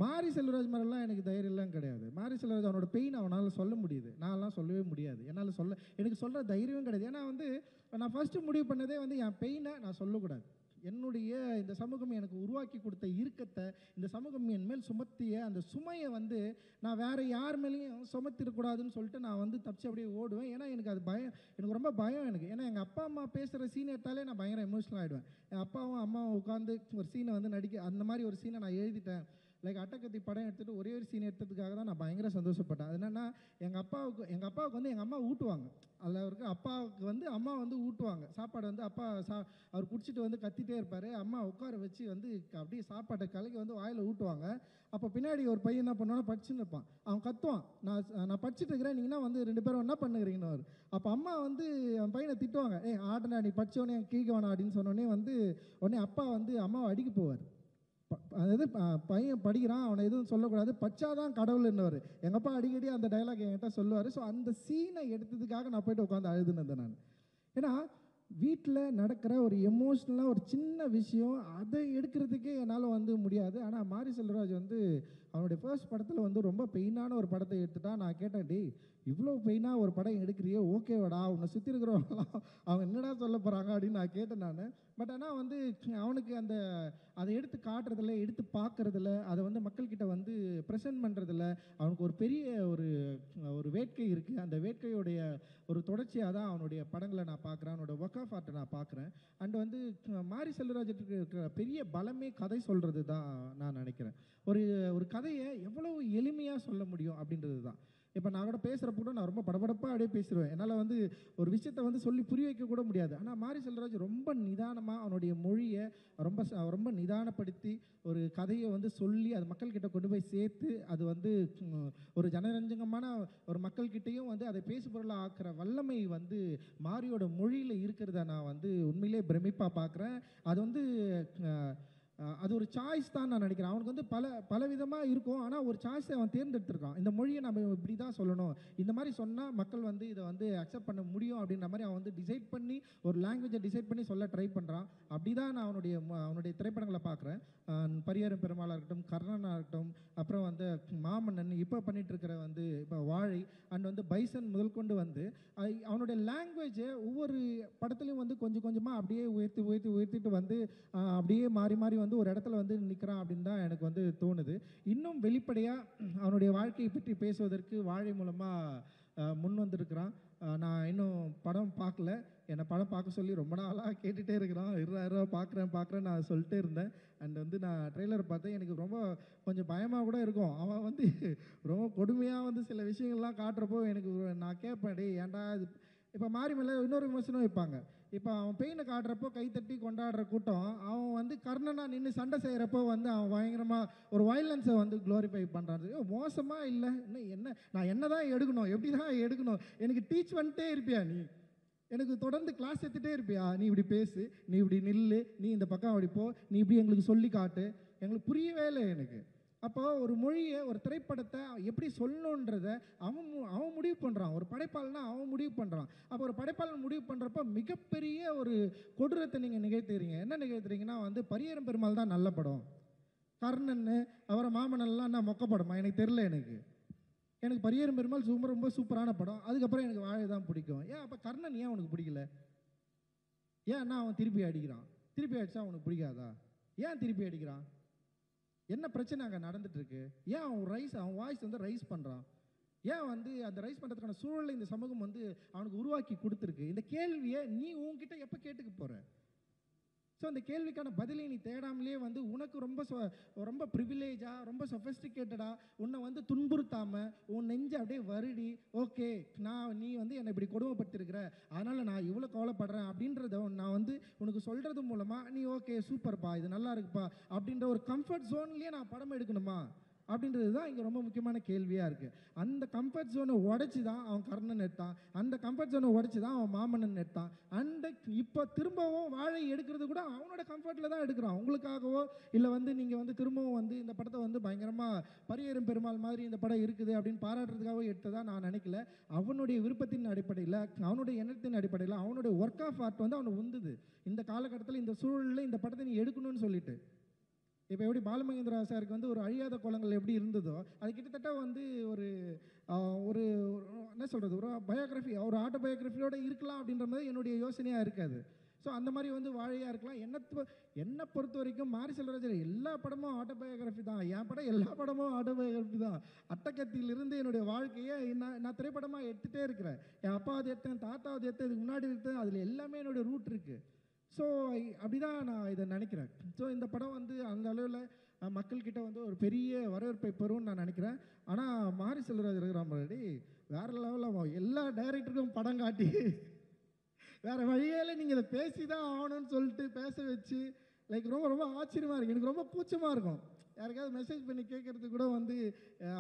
S4: மாரி செல்வராஜ் மாதிரிலாம் எனக்கு தைரியம்லாம் கிடையாது. மாரி செல்வராஜ் அவனோட பெயின் அவனால் சொல்ல முடியுது, நான்லாம் சொல்லவே முடியாது. என்னால் எனக்கு சொல்கிற தைரியமும் கிடையாது. ஏன்னா வந்து நான் ஃபஸ்ட்டு முடிவு பண்ணதே வந்து என் பெயினை நான் சொல்லக்கூடாது. என்னுடைய இந்த சமூகம் எனக்கு உருவாக்கி கொடுத்த இறுக்கத்தை, இந்த சமூகம் என் மேல் சுமத்திய அந்த சுமையை வந்து நான் வேறு யார் மேலேயும் சுமத்திடக்கூடாதுன்னு சொல்லிட்டு நான் வந்து தப்பிச்சு அப்படியே ஓடுவேன். ஏன்னா எனக்கு அது பயம், எனக்கு ரொம்ப பயம் எனக்கு. ஏன்னா எங்கள் அப்பா அம்மா பேசுகிற சீன் எடுத்தாலே நான் பயங்கர எமோஷனல் ஆகிடுவேன். என் அப்பாவும் அம்மாவும் உட்காந்து ஒரு சீனை வந்து நடிக்க, அந்த மாதிரி ஒரு சீனை நான் எழுதிட்டேன். லைக் அட்டகத்தி படம் எடுத்துகிட்டு ஒரே ஒரு சீன் எடுத்ததுக்காக தான் நான் பயங்கர சந்தோஷப்பட்டேன். அது என்னென்னா எங்கள் அப்பாவுக்கு வந்து எங்கள் அம்மா ஊட்டுவாங்க. அதில் அவருக்கு அப்பாவுக்கு வந்து அம்மா வந்து ஊட்டுவாங்க சாப்பாடு வந்து அப்பா அவர் பிடிச்சிட்டு வந்து கத்திட்டே இருப்பார். அம்மா உட்கார வச்சு வந்து அப்படியே சாப்பாட்டை கலக்கி வந்து வாயில் ஊட்டுவாங்க. அப்போ பின்னாடி ஒரு பையன் என்ன பண்ணுவான்னா படிச்சுன்னு இருப்பான். அவன் கத்துவான், நான் படிச்சுட்டு இருக்கிறேன், நீங்கன்னா வந்து 2 பேரும் என்ன பண்ணுறீங்கன்னு. அப்போ அம்மா வந்து அவன் பையனை திட்டுவாங்க, ஆடனா நீ படித்தோடனே கீழே வேணா அப்படின்னு சொன்னோடனே வந்து உடனே அப்பா வந்து அம்மாவை அடிக்க போவார். அதாவது பையன் படிக்கிறான், அவனை எதுவும் சொல்லக்கூடாது, பச்சாதான் கடவுள்ன்னுவார். எங்கள் அப்பா அடிக்கடி அந்த டைலாக் என்கிட்ட சொல்லுவார். ஸோ அந்த சீனை எடுத்ததுக்காக நான் போய்ட்டு உட்காந்து அழுதுனேன் நான். ஏன்னா வீட்டில் நடக்கிற ஒரு எமோஷ்னலாக ஒரு சின்ன விஷயம் அதை எடுக்கிறதுக்கே என்னால் வந்து முடியாது. ஆனால் மாரி செல்வராஜ் வந்து அவனுடைய ஃபர்ஸ்ட் படத்தில் வந்து ரொம்ப பெயினான ஒரு படத்தை எடுத்துட்டா. நான் கேட்டேன், டேய் இவ்வளோ பெயினாக ஒரு படம் எடுக்கிறியோ, ஓகேவாடா, உன்னை சுற்றி இருக்கிறவங்களாம் அவங்க என்னடா சொல்ல போகிறாங்க அப்படின்னு நான் கேட்டேன் நான். பட் ஆனால் வந்து அவனுக்கு அதை எடுத்து காட்டுறதில்ல, எடுத்து பார்க்குறதில்ல, அதை வந்து மக்கள்கிட்ட வந்து ப்ரெசென்ட் பண்ணுறதில்ல. அவனுக்கு ஒரு பெரிய ஒரு வேட்கை இருக்குது. அந்த வேட்கையுடைய ஒரு தொடர்ச்சியாக தான் அவனுடைய படங்களை நான் பார்க்குறேன், அவனோட ஒர்க் ஆஃப் ஆர்ட்டை நான் பார்க்குறேன். அண்ட் வந்து மாரி செல்வராஜுக்கு இருக்கிற பெரிய பலமே கதை சொல்கிறது தான் நான் நினைக்கிறேன். ஒரு கதையை எவ்வளவு எளிமையாக சொல்ல முடியும் அப்படின்றது தான். இப்போ நான் கூட பேசுகிறப்ப கூட நான் ரொம்ப படபடப்பாக அப்படியே பேசிடுவேன். என்னால் வந்து ஒரு விஷயத்தை வந்து சொல்லி புரிய வைக்க கூட முடியாது. ஆனால் மாரி செல்வராஜ் ரொம்ப நிதானமாக அவனுடைய மொழியை ரொம்ப நிதானப்படுத்தி ஒரு கதையை வந்து சொல்லி அது மக்கள்கிட்ட கொண்டு போய் சேர்த்து அது வந்து ஒரு ஜனரஞ்சகமான ஒரு மக்கள்கிட்டையும் வந்து அதை பேசுபொருளாக ஆக்குற வல்லமை வந்து மாரியோட மொழியில் இருக்கிறத நான் வந்து உண்மையிலே பிரமிப்பாக பார்க்குறேன். அது வந்து அது ஒரு சாய்ஸ் தான் நான் நினைக்கிறேன். அவனுக்கு வந்து பல விதமாக இருக்கும். ஆனால் ஒரு சாய்ஸை அவன் தேர்ந்தெடுத்திருக்கான். இந்த மொழியை நம்ம இப்படி தான் சொல்லணும், இந்த மாதிரி சொன்னால் மக்கள் வந்து இதை வந்து அக்செப்ட் பண்ண முடியும் அப்படின்ற மாதிரி அவன் வந்து டிசைட் பண்ணி ஒரு லாங்குவேஜை டிசைட் பண்ணி சொல்ல ட்ரை பண்ணுறான். அப்படி தான் நான் அவனுடைய திரைப்படங்களை பார்க்குறேன். பரியரும் பெருமாளாக இருக்கட்டும், கர்ணனாக இருக்கட்டும், அப்புறம் வந்து மாமன்னன், இப்போ பண்ணிட்டு இருக்கிற வந்து இப்போ வாழை, அண்ட் வந்து பைசன் முதல் கொண்டு வந்து அவனுடைய லாங்குவேஜை ஒவ்வொரு படத்துலையும் வந்து கொஞ்சம் கொஞ்சமாக அப்படியே உயர்த்திட்டு வந்து அப்படியே மாறி மாறி வந்து ஒரு இடத்துல வந்து நிற்கிறான் அப்படின்னு தான் எனக்கு வந்து தோணுது. இன்னும் வெளிப்படையாக அவனுடைய வாழ்க்கையை பற்றி பேசுவதற்கு வாழை மூலமாக முன் வந்திருக்கிறான். நான் இன்னும் படம் பார்க்கல, என்னை படம் பார்க்க சொல்லி ரொம்ப நாளாக கேட்டுகிட்டே இருக்கிறான். இருபா பார்க்குறேன் நான் சொல்லிட்டே இருந்தேன். அண்ட் வந்து நான் ட்ரெய்லர் பார்த்தேன், எனக்கு ரொம்ப கொஞ்சம் பயமாக கூட இருக்கும். அவன் வந்து ரொம்ப கொடுமையாக வந்து சில விஷயங்கள்லாம் காட்டுறப்போ எனக்கு நான் கேட்பேன், டே ஏன்டா இது. இப்போ மாறி மேலே இன்னொரு விமர்சனம் வைப்பாங்க. இப்போ அவன் பெயினை காட்டுறப்போ கைத்தட்டி கொண்டாடுற கூட்டம், அவன் வந்து கர்ணனாக நின்று சண்டை செய்கிறப்போ வந்து அவன் பயங்கரமாக ஒரு வயலன்ஸை வந்து க்ளோரிஃபை பண்ணுறான். மோசமாக இல்லை, என்ன நான் என்ன தான் எடுக்கணும், எப்படி தான் எடுக்கணும், எனக்கு டீச் பண்ணிட்டே இருப்பியா நீ, எனக்கு தொடர்ந்து கிளாஸ் எடுத்துகிட்டே இருப்பியா, நீ இப்படி பேசு, நீ இப்படி நில்லு, நீ இந்த பக்கம் அப்படி போ, நீ இப்படி எங்களுக்கு சொல்லி காட்டு, எங்களுக்கு புரியவே இல்லை எனக்கு. அப்போ ஒரு மொழியை ஒரு திரைப்படத்தை எப்படி சொல்லணுன்றத அவன் முடிவு பண்ணுறான். ஒரு படைப்பாளனா அவன் முடிவு பண்ணுறான். அப்போ ஒரு படைப்பாளன் முடிவு பண்ணுறப்ப மிகப்பெரிய ஒரு கொடூரத்தை நீங்கள் நிகழ்த்துறீங்க. என்ன நிகழ்த்துறீங்கன்னா வந்து பரியரும் பெருமாள் தான் நல்ல படம், கர்ணன் அவரை மாமனெல்லாம் என்ன மொக்க படமா எனக்கு தெரில. எனக்கு பரியரும் பெருமாள் ரொம்ப சூப்பரான படம். அதுக்கப்புறம் எனக்கு வாழை தான் பிடிக்கும். ஏன் அப்போ கர்ணன் ஏன் உனக்கு பிடிக்கல? ஏன்னா அவன் திருப்பி அடிக்கிறான். திருப்பி அடித்தா அவனுக்கு பிடிக்காதா? ஏன் திருப்பி அடிக்கிறான்? என்ன பிரச்சனை அங்கே நடந்துட்டுருக்கு? ஏன் அவன் வாய்ஸ் வந்து ரைஸ் பண்ணுறான்? ஏன் வந்து அந்த ரைஸ் பண்ணுறதுக்கான சூழலை இந்த சமூகம் வந்து அவனுக்கு உருவாக்கி கொடுத்துருக்கு? இந்த கேள்வியை நீ உன்கிட்ட எப்போ கேட்டுக்க போகிற? ஸோ அந்த கேள்விக்கான பதிலை நீ தேடாமலே வந்து உனக்கு ரொம்ப ப்ரிவிலேஜாக, ரொம்ப சொஃபஸ்டிகேட்டடாக உன்னை வந்து துன்புறுத்தாமல் உன் நெஞ்சை அப்படியே வருடி, ஓகே நீ வந்து என்னை இப்படி கொடுமைப்படுத்திருக்கிற, அதனால் நான் இவ்வளோ கவலைப்படுறேன் அப்படின்றத நான் வந்து உனக்கு சொல்கிறது மூலமாக நீ ஓகே சூப்பர்ப்பா, இது நல்லா இருக்குப்பா அப்படின்ற ஒரு கம்ஃபர்ட் ஜோன்லேயே நான் படம் எடுக்கணுமா அப்படின்றது தான் இங்கே ரொம்ப முக்கியமான கேள்வியாக இருக்குது. அந்த கம்ஃபர்ட் ஜோனை உடச்சி தான் அவன் கர்ணன் எடுத்தான், அந்த கம்ஃபர்ட் ஜோனை உடச்சி தான் அவன் மாமன்னன் எடுத்தான். அண்ட் இப்போ திரும்பவும் வாழை எடுக்கிறது கூட அவனோட கம்ஃபர்ட்டில் தான் எடுக்கிறான். உங்களுக்காகவோ இல்லை வந்து நீங்கள் வந்து திரும்பவும் வந்து இந்த படத்தை வந்து பயங்கரமாக பரியரும் பெருமாள் மாதிரி இந்த படம் இருக்குது அப்படின்னு பாராட்டுறதுக்காகவோ எடுத்ததாக நான் நினைக்கல. அவனுடைய விருப்பத்தின் அடிப்படையில், அவனுடைய எண்ணத்தின் அடிப்படையில், அவனுடைய ஒர்க் ஆஃப் ஆர்ட் வந்து அவனை உந்துது. இந்த காலகட்டத்தில் இந்த சூழலில் இந்த படத்தை நீ எடுக்கணும்னு சொல்லிட்டு இப்போ எப்படி பாலுமகேந்திரா சாருக்கு வந்து ஒரு அழியாத குளங்கள் எப்படி இருந்ததோ அது கிட்டத்தட்ட வந்து ஒரு ஒரு என்ன சொல்கிறது, ஒரு பயோகிராஃபி, ஒரு ஆட்டோபயோகிராஃபியோட இருக்கலாம் அப்படின்ற மாதிரி என்னுடைய யோசனையாக இருக்காது. ஸோ அந்த மாதிரி வந்து வாழையாக இருக்கலாம். என்னை பொறுத்த வரைக்கும் மாரி செல்வராஜர் எல்லா படமும் ஆட்டோபயோகிராஃபி தான். என் படம் எல்லா படமும் ஆட்டோபயோகிராஃபி தான். அட்டகத்திலிருந்து என்னுடைய வாழ்க்கையை நான் திரைப்படமாக எடுத்துகிட்டே இருக்கிறேன். என் அப்பாவது எடுத்தேன், தாத்தாவது எடுத்தேன், இதுக்கு முன்னாடி எடுத்தேன், அதில் எல்லாமே என்னுடைய ரூட் இருக்குது. ஸோ அப்படி தான் நான் இதை நினைக்கிறேன். ஸோ இந்த படம் வந்து அந்த அளவில் மக்கள்கிட்ட வந்து ஒரு பெரிய வரவேற்பை பெறும்னு நான் நினைக்கிறேன். ஆனால் மாரி செல்வராஜ் இருக்கிற மாதிரி வேறு லெவலில் எல்லா டைரக்டருக்கும் படம் காட்டி வேறு வழியில் நீங்கள் இதை பேசி தான் ஆகணும்னு சொல்லிட்டு பேச வச்சு ரொம்ப ரொம்ப ஆச்சரியமாக இருக்குது. எனக்கு ரொம்ப கூச்சமாக இருக்கும் யாருக்காவது மெசேஜ் பண்ணி கேட்குறதுக்கு கூட வந்து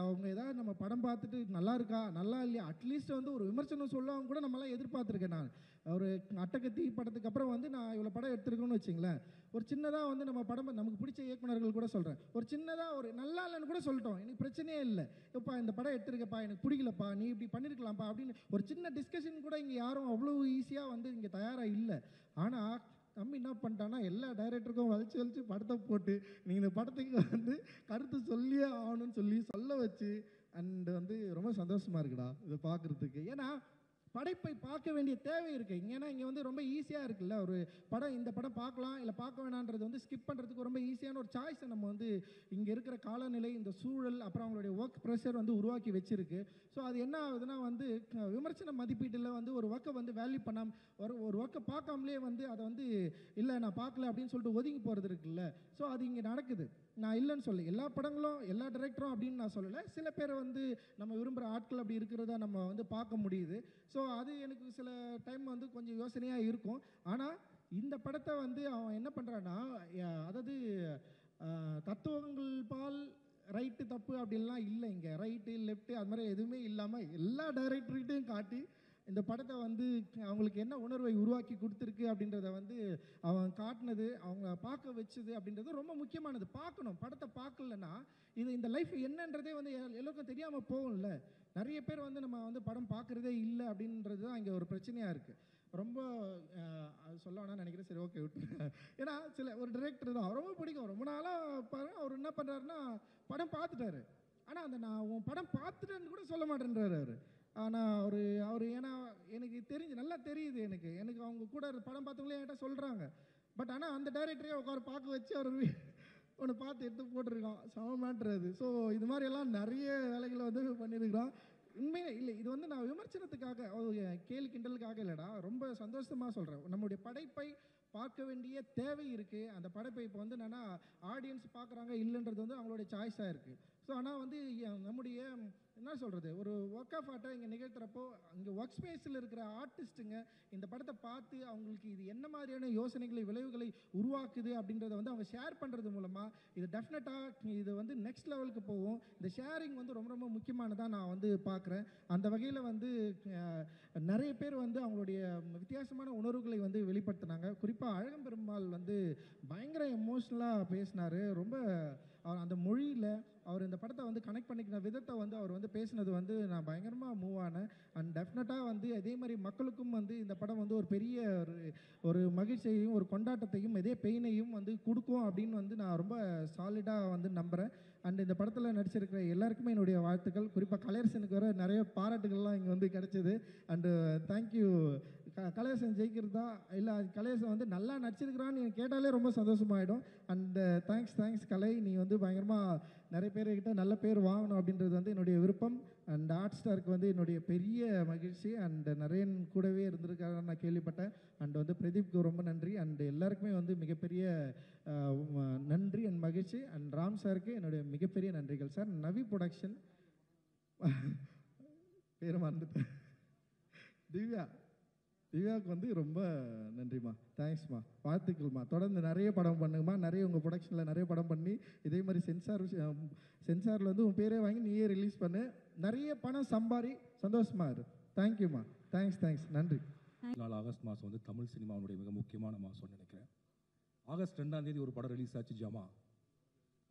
S4: அவங்க ஏதாவது நம்ம படம் பார்த்துட்டு நல்லா இருக்கா நல்லா இல்லையா அட்லீஸ்ட் வந்து ஒரு விமர்சனம் சொல்லுவாங்க கூட நம்மளாம் எதிர்பார்த்துருக்கேன். நான் ஒரு அட்டகத்தி படத்துக்கு அப்புறம் வந்து நான் இவ்வளோ படம் எடுத்துருக்கேன்னு வச்சிங்களேன். ஒரு சின்னதாக வந்து நம்ம படம் நமக்கு பிடிச்ச இயக்குனர்கள் கூட சொல்கிறேன், ஒரு சின்னதாக ஒரு நல்லா இல்லைன்னு கூட சொல்லிட்டோம், எனக்கு பிரச்சனையே இல்லை, இப்பா இந்த படம் எடுத்துருக்கப்பா எனக்கு பிடிக்கலப்பா நீ இப்படி பண்ணியிருக்கலாம்ப்பா அப்படின்னு ஒரு சின்ன டிஸ்கஷன் கூட இங்கே யாரும் அவ்வளோ ஈஸியாக வந்து இங்கே தயாராக இல்லை. ஆனால் தம்பி என்ன பண்ணிட்டான்னா எல்லா டைரக்டருக்கும் வலிச்சு படத்தை போட்டு நீங்கள் இந்த படத்துக்கு வந்து கருத்து சொல்லியே ஆகணும்னு சொல்ல வச்சு அண்ட் வந்து ரொம்ப சந்தோஷமாக இருக்குடா இதை பார்க்குறதுக்கு. ஏன்னா படைப்பை பார்க்க வேண்டிய தேவை இருக்குது. ஏன்னா இங்கே வந்து ரொம்ப ஈஸியாக இருக்குல்ல, ஒரு படம் இந்த படம் பார்க்கலாம் இல்லை பார்க்க வேணான்றது வந்து ஸ்கிப் பண்ணுறதுக்கு ரொம்ப ஈஸியான ஒரு சாய்ஸை நம்ம வந்து இங்கே இருக்கிற காலநிலை, இந்த சூழல், அப்புறம் அவங்களுடைய ஒர்க் ப்ரெஷர் வந்து உருவாக்கி வச்சிருக்கு. ஸோ அது என்ன ஆகுதுன்னா வந்து விமர்சன மதிப்பீட்டில் வந்து ஒரு ஒர்க்கை வந்து வேல்யூ பண்ணாமல் ஒரு ஒர்க்கை பார்க்காமலே வந்து அதை வந்து இல்லை நான் பார்க்கல அப்படின்னு சொல்லிட்டு ஒதுங்கி போகிறது இருக்குல்ல. ஸோ அது இங்கே நடக்குது. நான் இல்லைன்னு சொல்ல, எல்லா படங்களும் எல்லா டைரக்டரும் அப்படின்னு நான் சொல்லலை. சில பேர் வந்து நம்ம விரும்புகிற ஆட்கள் அப்படி இருக்கிறத நம்ம வந்து பார்க்க முடியுது. ஸோ அது எனக்கு சில டைம் வந்து கொஞ்சம் யோசனையாக இருக்கும். ஆனால் இந்த படத்தை வந்து அவன் என்ன பண்ணுறான்னா அதாவது தத்துவங்கள் பால் ரைட்டு தப்பு அப்படின்லாம் இல்லை. இங்கே ரைட்டு லெஃப்ட்டு அது மாதிரி எதுவுமே இல்லாமல் எல்லா டைரக்டர்கிட்டையும் காட்டி இந்த படத்தை வந்து அவங்களுக்கு என்ன உணர்வை உருவாக்கி கொடுத்துருக்கு அப்படின்றத வந்து அவன் காட்டினது, அவங்க பார்க்க வச்சது அப்படின்றது ரொம்ப முக்கியமானது. பார்க்கணும், படத்தை பார்க்கலன்னா இந்த லைஃப் என்னன்றதே வந்து எல்லோருக்கும் தெரியாமல் போகும்ல. நிறைய பேர் வந்து நம்ம வந்து படம் பார்க்குறதே இல்லை அப்படின்றது தான் இங்கே ஒரு பிரச்சனையாக இருக்குது. ரொம்ப அது சொல்ல வேணாம்னு நினைக்கிறேன், சரி ஓகே விட்டுருங்க. ஏன்னா ஒரு டைரக்டர் தான் ரொம்ப பிடிக்கும், ரொம்ப நாளாக பாருங்க அவர் என்ன பண்ணுறாருன்னா படம் பார்த்துட்டாரு, ஆனால் அந்த நான் உன் படம் பார்த்துட்டேன்னு கூட சொல்ல மாட்டேன்றாரு அவர். ஆனால் அவர் ஏன்னா எனக்கு நல்லா தெரியுது, எனக்கு அவங்க கூட படம் பார்த்தவங்களே என்கிட்ட சொல்கிறாங்க. பட் ஆனால் அந்த டைரக்டரே உட்கார பார்க்க வச்சு அவர் ஒன்று பார்த்து எடுத்து போட்டிருக்கான், சமமாட்டுறது. ஸோ இது மாதிரியெல்லாம் நிறைய வேலைகளை வந்து பண்ணியிருக்கிறான். உண்மையே இல்லை, இது வந்து நான் விமர்சனத்துக்காக கேலி கிண்டலுக்காக இல்லைடா, ரொம்ப சந்தோஷமாக சொல்கிறேன். நம்முடைய படைப்பை பார்க்க வேண்டிய தேவை இருக்குது. அந்த படைப்பை இப்போ வந்து என்னென்னா ஆடியன்ஸ் பார்க்குறாங்க இல்லைன்றது வந்து அவங்களுடைய சாய்ஸாக இருக்குது. ஸோ ஆனால் வந்து நம்முடைய என்ன சொல்கிறது, ஒரு ஒர்க் ஆஃப் ஆர்ட்டை இங்கே நிகழ்த்துறப்போ இங்கே ஒர்க் ஸ்பேஸில் இருக்கிற ஆர்டிஸ்ட்டுங்க இந்த படத்தை பார்த்து அவங்களுக்கு இது என்ன மாதிரியான யோசனைகளை விளைவுகளை உருவாக்குது அப்படின்றத வந்து அவங்க ஷேர் பண்ணுறது மூலமாக இது டெஃபினட்டாக இது வந்து நெக்ஸ்ட் லெவலுக்கு போகும். இந்த ஷேரிங் வந்து ரொம்ப ரொம்ப முக்கியமானதாக நான் வந்து பார்க்குறேன். அந்த வகையில் வந்து நிறைய பேர் வந்து அவங்களுடைய வித்தியாசமான உணர்வுகளை வந்து வெளிப்படுத்தினாங்க. குறிப்பாக அழகம்பெருமாள் வந்து பயங்கர எமோஷ்னலாக பேசினார். ரொம்ப அந்த மொழியில் அவர் இந்த படத்தை வந்து கனெக்ட் பண்ணிக்கிற விதத்தை வந்து அவர் வந்து பேசினது வந்து நான் பயங்கரமாக மூவ் ஆனேன். அண்ட் டெஃபினட்டாக வந்து அதே மாதிரி மக்களுக்கும் வந்து இந்த படம் வந்து ஒரு பெரிய ஒரு மகிழ்ச்சியையும் ஒரு கொண்டாட்டத்தையும் இதே பெயினையும் வந்து கொடுக்கும் அப்படின்னு வந்து நான் ரொம்ப சாலிடாக வந்து நம்புகிறேன். அண்ட் இந்த படத்தில் நடிச்சிருக்கிற எல்லாருக்குமே என்னுடைய வாழ்த்துக்கள். குறிப்பாக கலையரசனுக்கு வர நிறைய பாராட்டுகள்லாம் இங்கே வந்து கிடச்சிது. And thank you. கலையரசன் ஜெயிக்கிறதா இல்லை கலையரசன் வந்து நல்லா நடிச்சிருக்கிறான்னு நீங்கள் கேட்டாலே ரொம்ப சந்தோஷமாயிடும். அண்டு தேங்க்ஸ் கலை, நீ வந்து பயங்கரமாக நிறைய பேர்கிட்ட நல்ல பேர் வாங்கணும் அப்படின்றது வந்து என்னுடைய விருப்பம். அண்ட் ஹாட் ஸ்டாருக்கு வந்து என்னுடைய பெரிய மகிழ்ச்சி. அண்ட் நிறைய கூடவே இருந்திருக்காருன்னு நான் கேள்விப்பட்டேன். அண்ட் வந்து பிரதீப்க்கு ரொம்ப நன்றி. அண்ட் எல்லாருக்குமே வந்து மிகப்பெரிய நன்றி அண்ட் மகிழ்ச்சி. அண்ட் ராம் சாருக்கு என்னுடைய மிகப்பெரிய நன்றிகள் சார். நவி ப்ரொடக்ஷன் பேர் மறந்துட்டேன், திவ்யாவுக்கு வந்து ரொம்ப நன்றிம்மா, தேங்க்ஸ்மா, வாழ்த்துக்கள்மா. தொடர்ந்து நிறைய படம் பண்ணுங்கம்மா, நிறைய உங்கள் ப்ரொடக்ஷனில் நிறைய படம் பண்ணி இதே மாதிரி சென்சாரில் வந்து உன் பேரே வாங்கி நீயே ரிலீஸ் பண்ணு, நிறைய பணம் சம்பாரி, சந்தோஷமா இரு. தேங்க்யூம்மா, தேங்க்ஸ், நன்றி.
S5: நாள் ஆகஸ்ட் மாதம் வந்து தமிழ் சினிமாவுடைய மிக முக்கியமான மாதம்னு நினைக்கிறேன். ஆகஸ்ட் 2ஆம் தேதி ஒரு படம் ரிலீஸ் ஆச்சு, ஜமா.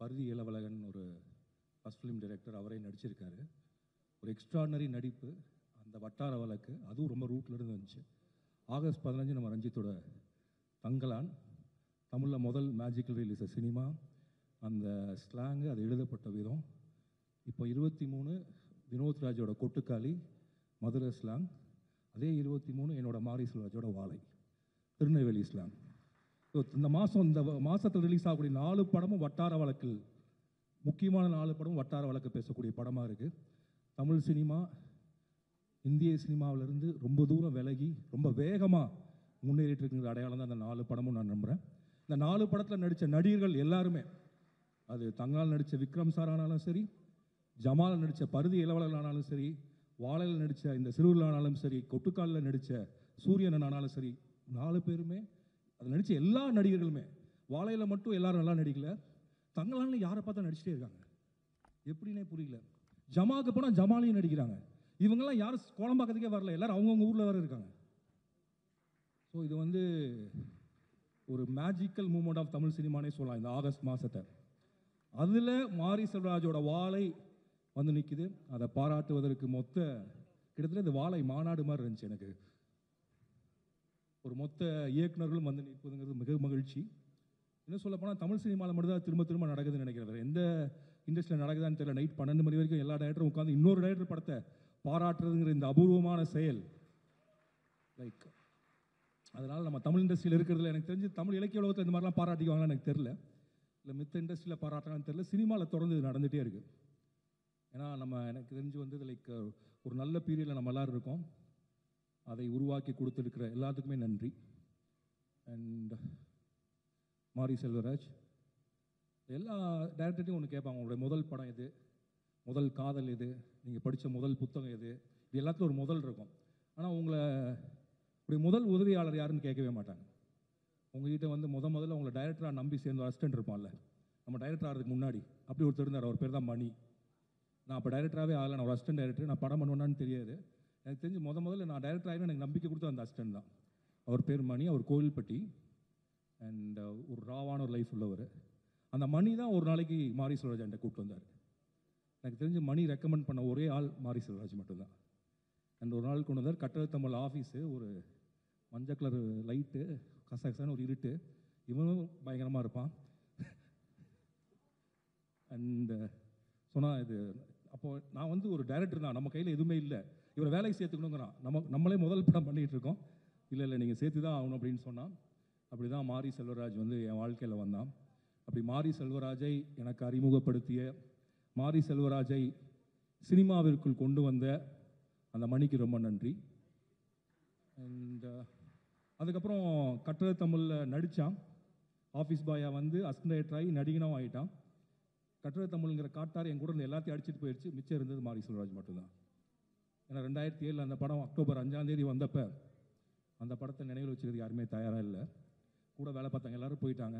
S5: பருதி இளவழகன் ஒரு ஃபஸ்ட் ஃபிலிம் டைரக்டர், அவரே நடிச்சிருக்காரு. ஒரு எக்ஸ்ட்ராடனரி நடிப்பு, அந்த வட்டார வழக்கு அதுவும் ரொம்ப ரூட்டில் இருந்து வந்துச்சு. ஆகஸ்ட் 15 நம்ம ரஞ்சித்தோட தங்கலான் தமிழில் முதல் மேஜிக்கல் ரிலீஸ் சினிமா. அந்த ஸ்லாங்கு, அது எழுதப்பட்ட விதம். இப்போ 23 வினோத் ராஜோட கொட்டுக்காளி மதுரை ஸ்லாங், அதே 23 என்னோட மாரி செல்வராஜோட வாழை திருநெல்வேலி ஸ்லாங். ஸோ இந்த மாதத்தில் ரிலீஸ் ஆகக்கூடிய 4 படமும் வட்டார வழக்கில் முக்கியமான 4 படமும் வட்டார வழக்கு பேசக்கூடிய படமாக இருக்குது. தமிழ் சினிமா இந்திய சினிமாவிலிருந்து ரொம்ப தூரம் விலகி ரொம்ப வேகமாக முன்னேறிட்டு இருக்கிற அடையாளம் தான் அந்த 4 படமும் நான் நம்புகிறேன். இந்த 4 படத்தில் நடித்த நடிகர்கள் எல்லாருமே, அது தங்களால் நடித்த விக்ரம் சார் ஆனாலும் சரி, ஜமால் நடித்த பருதி இளவலகன் ஆனாலும் சரி, வாழையில் நடித்த இந்த சிறுவில் ஆனாலும் சரி, கொட்டுக்காலில் நடித்த சூரியன் ஆனாலும் சரி, 4 பேருமே அது நடித்த எல்லா நடிகர்களுமே, வாழையில் மட்டும் எல்லாரும் நல்லா நடிக்கல, தங்களால் யாரை பார்த்தா நடிச்சிட்டே இருக்காங்க. எப்படின்னே புரியல. ஜமாவுக்கு போனால் ஜமாலையும் நடிக்கிறாங்க. இவங்கெல்லாம் யாரும் கோலம்பாக்கத்துக்கே வரல, எல்லாரும் அவங்கவுங்க ஊரில் வேறு இருக்காங்க. ஸோ இது வந்து ஒரு மேஜிக்கல் மூமெண்ட் ஆஃப் தமிழ் சினிமானே சொல்லலாம் இந்த ஆகஸ்ட் மாதத்தை. அதில் மாரி செல்வராஜோட வாழை வந்து நிற்குது. அதை பாராட்டுவதற்கு கிட்டத்தட்ட இந்த வாழை மாநாடு மாதிரி இருந்துச்சு எனக்கு. ஒரு மொத்த இயக்குநர்களும் வந்து நிற்பதுங்கிறது மிக மகிழ்ச்சி. இன்னும் சொல்ல போனால் தமிழ் சினிமாவில் மட்டும்தான் திரும்ப திரும்ப நடக்குதுன்னு நினைக்கிறேன். எந்த இண்டஸ்ட்ரியில் நடக்குதான்னு தெரியல. நைட் 12 மணி வரைக்கும் எல்லா டைரக்டரும் உட்காந்து இன்னொரு டைரக்டர் படத்தை பாராட்டுறதுங்கிற இந்த அபூர்வமான செயல், லைக் அதனால் நம்ம தமிழ் இண்டஸ்ட்ரியில் இருக்கிறதுல எனக்கு தெரிஞ்சு தமிழ் இலக்கிய உலகத்தில் இந்த மாதிரிலாம் பாராட்டிக்குவாங்கன்னு எனக்கு தெரில, இல்லை மித்த இண்டஸ்ட்ரியில் பாராட்டுறாங்கன்னு தெரில. சினிமாவில் தொடர்ந்து இது நடந்துகிட்டே இருக்குது. ஏன்னா எனக்கு தெரிஞ்சு வந்து லைக் ஒரு நல்ல பீரியடில் நம்ம எல்லோரும் இருக்கோம். அதை உருவாக்கி கொடுத்துருக்கிற எல்லாத்துக்குமே நன்றி. அண்ட் மாரி செல்வராஜ், எல்லா டைரக்டர்ட்டையும் ஒன்று கேட்பாங்க, உங்களுடைய முதல் படம் எது, முதல் காதல் எது, நீங்கள் படித்த முதல் புத்தகம் எது, இது எல்லாத்துலையும் ஒரு முதல் இருக்கும். ஆனால் உங்களுடைய முதல் உதவியாளர் யாருன்னு கேட்கவே மாட்டாங்க. உங்ககிட்ட வந்து முதல்ல உங்களை டைரக்டராக நம்பி சேர்ந்த அசிஸ்டன்ட் இருப்பான்ல, நம்ம டைரக்டர் ஆகிறதுக்கு முன்னாடி அப்படி ஒருத்தர் இருந்தார். அவர் பேர் தான் மணி. நான் அப்போ டைரக்டராகவே ஆகலை, நான் ஒரு அசிஸ்டன்ட் டைரக்டர். நான் படம் பண்ணுவேன்னான்னு தெரியாது. எனக்கு தெரிஞ்சு முதல்ல நான் டைரக்டர் ஆகினா எனக்கு நம்பிக்கை கொடுத்து அந்த அசிஸ்டன்ட் தான். அவர் பேர் மணி. அவர் கோவில்பட்டி. அண்ட் ஒரு ராவான ஒரு லைஃப் உள்ளவர். அந்த மணி தான் ஒரு நாளைக்கு மாரி செல்வராஜ் என்கிட்ட கூப்பிட்டு வந்தார். எனக்கு தெரிஞ்சு மணி ரெக்கமெண்ட் பண்ண ஒரே ஆள் மாரி செல்வராஜ் மட்டும்தான். அண்ட் ஒரு நாள் கொண்டு வந்தார். கட்டளத்தமிழ் ஆஃபீஸு, ஒரு மஞ்சள் கலர் லைட்டு, கசகசான ஒரு இருட்டு, இவனும் பயங்கரமாக இருப்பான். அண்ட் சொன்னால் இது அப்போது நான் வந்து ஒரு டைரக்டர் தான், நம்ம கையில் எதுவுமே இல்லை, இவரை வேலைக்கு சேர்த்துக்கணுங்கிறான். நம்மளே முதல் படம் பண்ணிகிட்டு இருக்கோம். இல்லை நீங்கள் சேர்த்து தான் ஆகணும் அப்படின்னு சொன்னான். அப்படி தான் மாரி செல்வராஜ் வந்து என் வாழ்க்கையில் வந்தான். அப்படி மாரி செல்வராஜை எனக்கு அறிமுகப்படுத்திய, மாரி செல்வராஜை சினிமாவிற்குள் கொண்டு வந்த அந்த மணிக்கு ரொம்ப நன்றி. அண்ட் அதுக்கப்புறம் கட்டளை தமிழில் நடித்தான். ஆஃபீஸ் பாயாக வந்து அசிஸ்டன்ட் டைரக்டர் ஆகி நடிகனாகவும் ஆகிட்டான். கட்டளை தமிழ்ங்கிற காட்டார் என் கூட இருந்து எல்லாத்தையும் அடிச்சுட்டு போயிடுச்சு. மிச்சம் இருந்தது மாரி செல்வராஜ் மட்டும்தான். ஏன்னா 2007 அந்த படம் அக்டோபர் 5ஆம் தேதி வந்தப்போ அந்த படத்தை நினைவில் வச்சுக்கிறது யாருமே தயாராக இல்லை. கூட வேலை பார்த்தாங்க எல்லோரும் போயிட்டாங்க.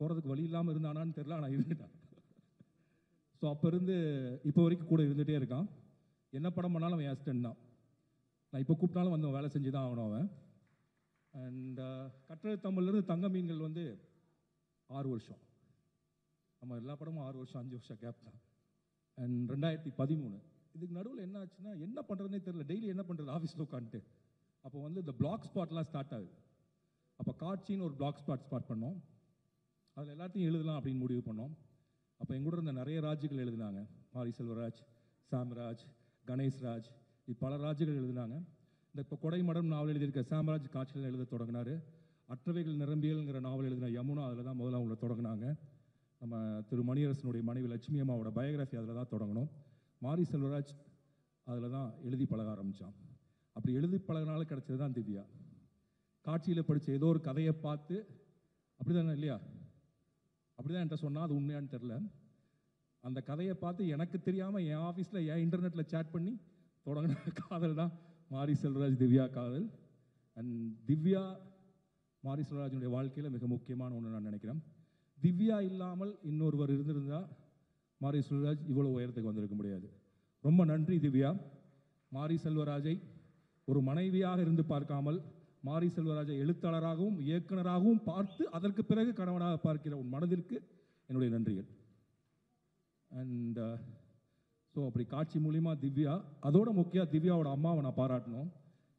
S5: போகிறதுக்கு வழி இல்லாமல் இருந்தானான்னு தெரில, ஆனால் இருந்துட்டான். ஸோ அப்போ இருந்து இப்போ வரைக்கும் கூட இருந்துகிட்டே இருக்கான். என்ன படம் பண்ணாலும் அவன் அசிஸ்டன்ட் தான். நான் இப்போ கூப்பிட்டாலும் வந்து வேலை செஞ்சு தான் ஆகணும் அவன். அண்ட் கட்டளை தமிழ்லேருந்து தங்க மீன்கள் வந்து 6 வருஷம். நம்ம எல்லா படமும் 6 வருஷம் 5 வருஷம் கேப் தான். அண்ட் 2013 இதுக்கு நடுவில் என்ன ஆச்சுன்னா என்ன பண்ணுறதுனே தெரியல. டெய்லி என்ன பண்ணுறது, ஆஃபீஸில் உட்காந்துட்டு. அப்போ வந்து இந்த பிளாக் ஸ்பாட்லாம் ஸ்டார்ட் ஆகுது. அப்போ காட்சின்னு ஒரு பிளாக் ஸ்பாட் பண்ணோம். அதில் எல்லாத்தையும் எழுதலாம் அப்படின்னு முடிவு பண்ணோம். அப்போ எங்கூட இருந்த நிறைய ராஜுகள் எழுதினாங்க. மாரி செல்வராஜ், சாம்ராஜ், கணேஷ்ராஜ், பல ராஜுகள் எழுதினாங்க. இந்த இப்போ கொடைமடம் நாவல் எழுதியிருக்க சாம்ராஜ் காட்சியில் எழுத தொடங்கினார். அற்றவைகள் நிரம்பியல்ங்கிற நாவல் எழுதின யமுனா அதில் தான் முதல்ல அவங்கள தொடங்கினாங்க. நம்ம திரு மணியரசனுடைய மனைவி லட்சுமி அம்மாவோட பயோகிராஃபி அதில் தான் தொடங்கணும். மாரி செல்வராஜ் அதில் தான் எழுதி பழக ஆரம்பித்தான். அப்படி எழுதி பழகினால கிடச்சது தான் திவ்யா. காட்சியில் படித்த ஏதோ ஒரு கதையை பார்த்து, அப்படி தானே இல்லையா, அப்படி தான் என்கிட்ட சொன்னால், அது உண்மையானு தெரில. அந்த கதையை பார்த்து எனக்கு தெரியாமல் என் ஆஃபீஸில் என் இன்டர்நெட்டில் சேட் பண்ணி தொடங்கின காதல் தான் மாரி செல்வராஜ் திவ்யா காதல். அண்ட் திவ்யா மாரி செல்வராஜனுடைய வாழ்க்கையில் மிக முக்கியமான ஒன்று நான் நினைக்கிறேன். திவ்யா இல்லாமல் இன்னொருவர் இருந்திருந்தால் மாரி செல்வராஜ் இவ்வளோ உயரத்துக்கு வந்திருக்க முடியாது. ரொம்ப நன்றி திவ்யா. மாரி செல்வராஜை ஒரு மனைவியாக இருந்து பார்க்காமல் மாரி செல்வராஜை எழுத்தாளராகவும் இயக்குனராகவும் பார்த்து அதற்கு பிறகு கணவனாக பார்க்கிற உன் மனதிற்கு என்னுடைய நன்றிகள். அண்ட் ஸோ அப்படி காட்சி மூலிமா திவ்யா, அதோட முக்கியம் திவ்யாவோட அம்மாவை நான் பாராட்டணும்.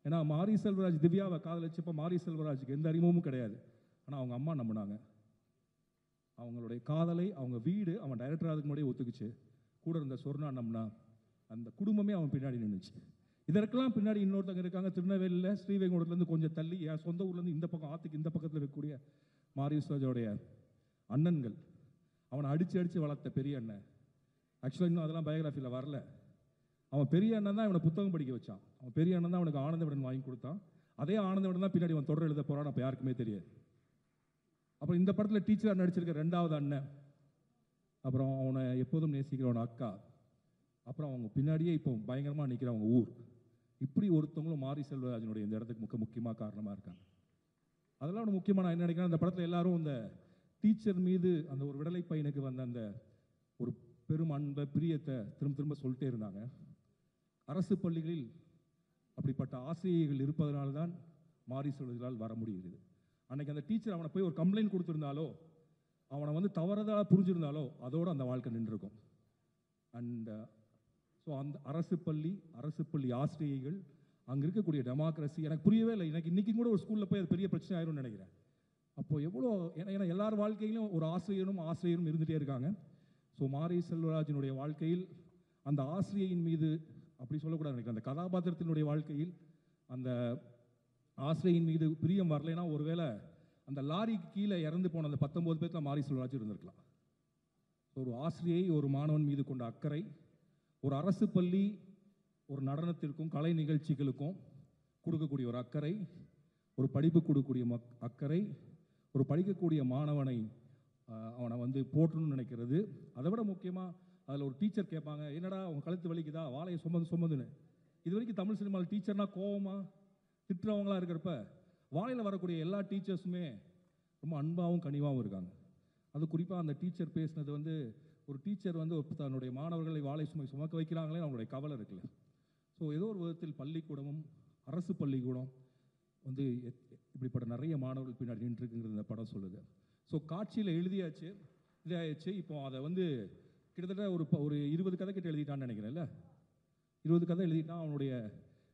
S5: ஏன்னா மாரி செல்வராஜ் திவ்யாவை காதலிச்சப்போ மாரி செல்வராஜுக்கு எந்த அறிமுகமும் கிடையாது. ஆனால் அவங்க அம்மா நம்பினாங்க. அவங்களுடைய காதலை அவங்க வீடு அவன் டைரக்டர் அதுக்கு முன்னாடியே ஒத்துக்குச்சு. கூட இருந்த சொர்ணா நம்னா அந்த குடும்பமே அவன் பின்னாடி நின்றுச்சு. இதற்கெல்லாம் பின்னாடி இன்னொருத்தங்க இருக்காங்க. திருநெல்வேலியில் ஸ்ரீவைகுண்டத்துலேருந்து கொஞ்சம் தள்ளி என் சொந்த ஊர்லேருந்து இந்த பக்கம் ஆற்றுக்கு இந்த பக்கத்தில் இருக்கக்கூடிய மாரிஸ்வராஜோடைய அண்ணன்கள். அவனை அடித்து வளர்த்த பெரிய அண்ணன். ஆக்சுவலாக இன்னும் அதெல்லாம் பயோகிராஃபியில் வரல. அவன் பெரிய அண்ணன் தான் இவனை புத்தகம் படிக்க வச்சான். அவன் பெரிய அண்ணன் தான் அவனுக்கு ஆனந்த விடன் வாங்கி கொடுத்தான். அதே ஆனந்த விடன் தான் பின்னாடி அவன் தொடர் எழுத போகிறான். அப்போ யாருக்குமே தெரியாது. அப்புறம் இந்த படத்தில் டீச்சராக நடிச்சிருக்க 2வது அண்ணன், அப்புறம் அவனை எப்போதும் நேசிக்கிறவன் அக்கா, அப்புறம் அவங்க பின்னாடியே இப்போ பயங்கரமாக நிற்கிறவங்க ஊர். இப்படி ஒருத்தவங்களும் மாரி செல்வராஜனுடைய இந்த இடத்துக்கு முக்கியமாக காரணமாக இருக்காங்க. அதெல்லாம் ஒன்று முக்கியமாக நான் என்ன நினைக்கிறேன், அந்த படத்தில் எல்லாரும் அந்த டீச்சர் மீது அந்த ஒரு விடலை பையனுக்கு வந்த அந்த ஒரு பெரும் அன்பை பிரியத்தை திரும்ப சொல்லிட்டே இருந்தாங்க. அரசு பள்ளிகளில் அப்படிப்பட்ட ஆசிரியர்கள் இருப்பதனால தான் மாரி செல்வராஜால் வர முடிகிறது. அன்னைக்கு அந்த டீச்சர் அவனை போய் ஒரு கம்ப்ளைண்ட் கொடுத்துருந்தாலோ, அவனை வந்து தவறுதலாக புரிஞ்சிருந்தாலோ அதோடு அந்த வாழ்க்கை நின்றுருக்கும். அண்ட் ஸோ அந்த அரசு பள்ளி ஆசிரியர்கள் அங்கே இருக்கக்கூடிய டெமோக்ரஸி எனக்கு புரியவே இல்லை. எனக்கு இன்றைக்கி கூட ஒரு ஸ்கூலில் போய் அது பெரிய பிரச்சனை ஆயிரும்னு நினைக்கிறேன். அப்போது எவ்வளோ ஏன்னா எல்லார் வாழ்க்கையிலும் ஒரு ஆசிரியரும் இருந்துகிட்டே இருக்காங்க. ஸோ மாரி செல்வராஜனுடைய வாழ்க்கையில் அந்த ஆசிரியையின் மீது அப்படி சொல்லக்கூடாது நினைக்கிறேன். அந்த கதாபாத்திரத்தினுடைய வாழ்க்கையில் அந்த ஆசிரியையின் மீது பிரியம் வரலைன்னா ஒருவேளை அந்த லாரிக்கு கீழே இறந்து போன அந்த 19 பேர்ல மாரி செல்வராஜ் இருந்திருக்கலாம். ஒரு ஆசிரியை ஒரு மாணவன் மீது கொண்ட அக்கறை, ஒரு அரசு பள்ளி ஒரு நடனத்திற்கும் கலை நிகழ்ச்சிகளுக்கும் கொடுக்கக்கூடிய ஒரு அக்கறை, ஒரு படிப்பு கொடுக்கக்கூடிய அக்கறை, ஒரு படிக்கக்கூடிய மாணவனை அவனை வந்து போற்றணும்னு நினைக்கிறது. அதை விட முக்கியமாக அதில் ஒரு டீச்சர் கேட்பாங்க, என்னடா அவங்க கழுத்து வலிக்குதா வாழையை சுமந்துன்னு. இது வரைக்கும் தமிழ் சினிமாவில் டீச்சர்னா கோவமாக திட்டுறவங்களா இருக்கிறப்ப வாழையில் வரக்கூடிய எல்லா டீச்சர்ஸுமே ரொம்ப அன்பாகவும் கனிவாகவும் இருக்காங்க. அது குறிப்பாக அந்த டீச்சர் பேசினது வந்து ஒரு டீச்சர் வந்து தன்னுடைய மாணவர்களை வாழை சுமக்க வைக்கிறாங்களே அவங்களுடைய கவலை இருக்குல்ல. ஸோ ஏதோ ஒரு விதத்தில் பள்ளிக்கூடமும் அரசு பள்ளிக்கூடம் வந்து இப்படிப்பட்ட நிறைய மாணவர்கள் பின்னாடி நின்றுருக்குங்கிறது இந்த படம் சொல்லுது. ஸோ காட்சியில் எழுதியாச்சு, இதாகிடுச்சு. இப்போ அதை வந்து கிட்டத்தட்ட ஒரு 20 கதை கிட்ட எழுதிட்டான்னு நினைக்கிறேன்ல. 20 கதை எழுதிட்டான். அவனுடைய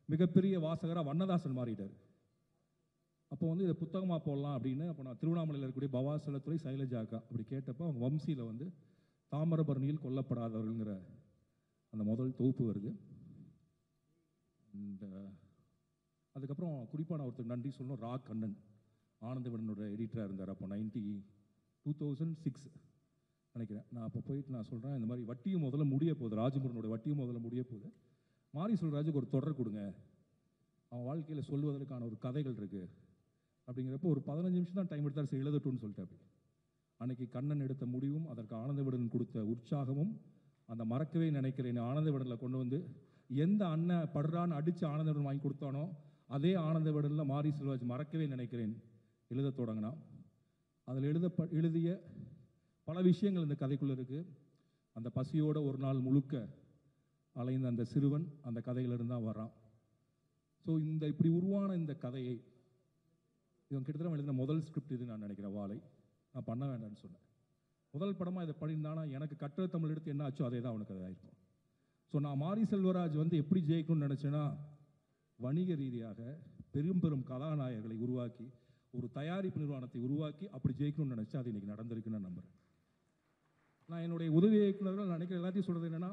S5: மிகப்பெரிய வாசகராக வண்ணதாசன் மாறிட்டார். அப்போ வந்து இதை புத்தகமாக போடலாம் அப்படின்னு அப்போ நான் திருவண்ணாமலையில் இருக்கக்கூடிய பவாசலத்துறை சைலஜாக்கா அப்படி கேட்டப்போ அவங்க வம்சியில் வந்து தாமிரபரணியில் கொல்லப்படாதவர்கள்ங்கிற அந்த முதல் தொகுப்பு வருது. அண்ட் அதுக்கப்புறம் குறிப்பாக நான் ஒருத்தர் நன்றி சொல்லணும், ரா கண்ணன் ஆனந்தவிடனோட எடிட்டராக இருந்தார். அப்போ 2006 நினைக்கிறேன். நான் அப்போ போயிட்டு நான் சொல்கிறேன், இந்த மாதிரி வட்டியும் முதல்ல முடிய போகுது, ராஜமுருகனோட வட்டியும் முதல்ல முடிய போகுது, மாரி செல்வராஜுக்கு ஒரு தொடர் கொடுங்க, அவன் வாழ்க்கையில் சொல்வதற்கான ஒரு கதைகள் இருக்குது அப்படிங்கிறப்போ ஒரு 15 நிமிஷம் தான் டைம் எடுத்தார், எழுதட்டும்னு சொல்லிட்டு. அப்படி அன்னைக்கு கண்ணன் எடுத்த முடிவும் அதற்கு ஆனந்தவிடன் கொடுத்த உற்சாகமும் அந்த மறக்கவே நினைக்கிறேன் ஆனந்தவிடனில் கொண்டு வந்து எந்த அண்ணன் படுறான்னு அடித்து ஆனந்தவிடன் வாங்கி கொடுத்தானோ அதே ஆனந்தவிடனில் மாரி செல்வராஜ் மறக்கவே நினைக்கிறேன் எழுத தொடங்கினா. அதில் எழுதிய பல விஷயங்கள் இந்த கதைக்குள்ளே இருக்குது. அந்த பசியோட ஒரு நாள் முழுக்க அலைந்த அந்த சிறுவன் அந்த கதையிலிருந்து தான் வரான். ஸோ இந்த இப்படி உருவான இந்த கதையை இவன் கிட்டத்தட்ட எழுதின முதல் ஸ்கிரிப்ட் இது நான் நினைக்கிறேன். வாழை நான் பண்ண வேண்டாம்னு சொன்னேன். முதல் படமாக இதை பண்ணியிருந்தானா எனக்கு கற்ற தமிழ் எடுத்து என்ன ஆச்சோ அதே தான் அவனுக்கு அது ஆயிருக்கும். ஸோ நான் மாரி செல்வராஜ் வந்து எப்படி ஜெயிக்கணும்னு நினச்சேன்னா, வணிக ரீதியாக பெரும் கதாநாயகர்களை உருவாக்கி ஒரு தயாரிப்பு நிறுவனத்தை உருவாக்கி அப்படி ஜெயிக்கணும்னு நினச்சா அது இன்றைக்கி நடந்திருக்குன்னு நான் நம்புகிறேன். நான் என்னுடைய உதவி இயக்குநர்கள் நினைக்கிற எல்லாத்தையும் சொல்கிறது என்னென்னா,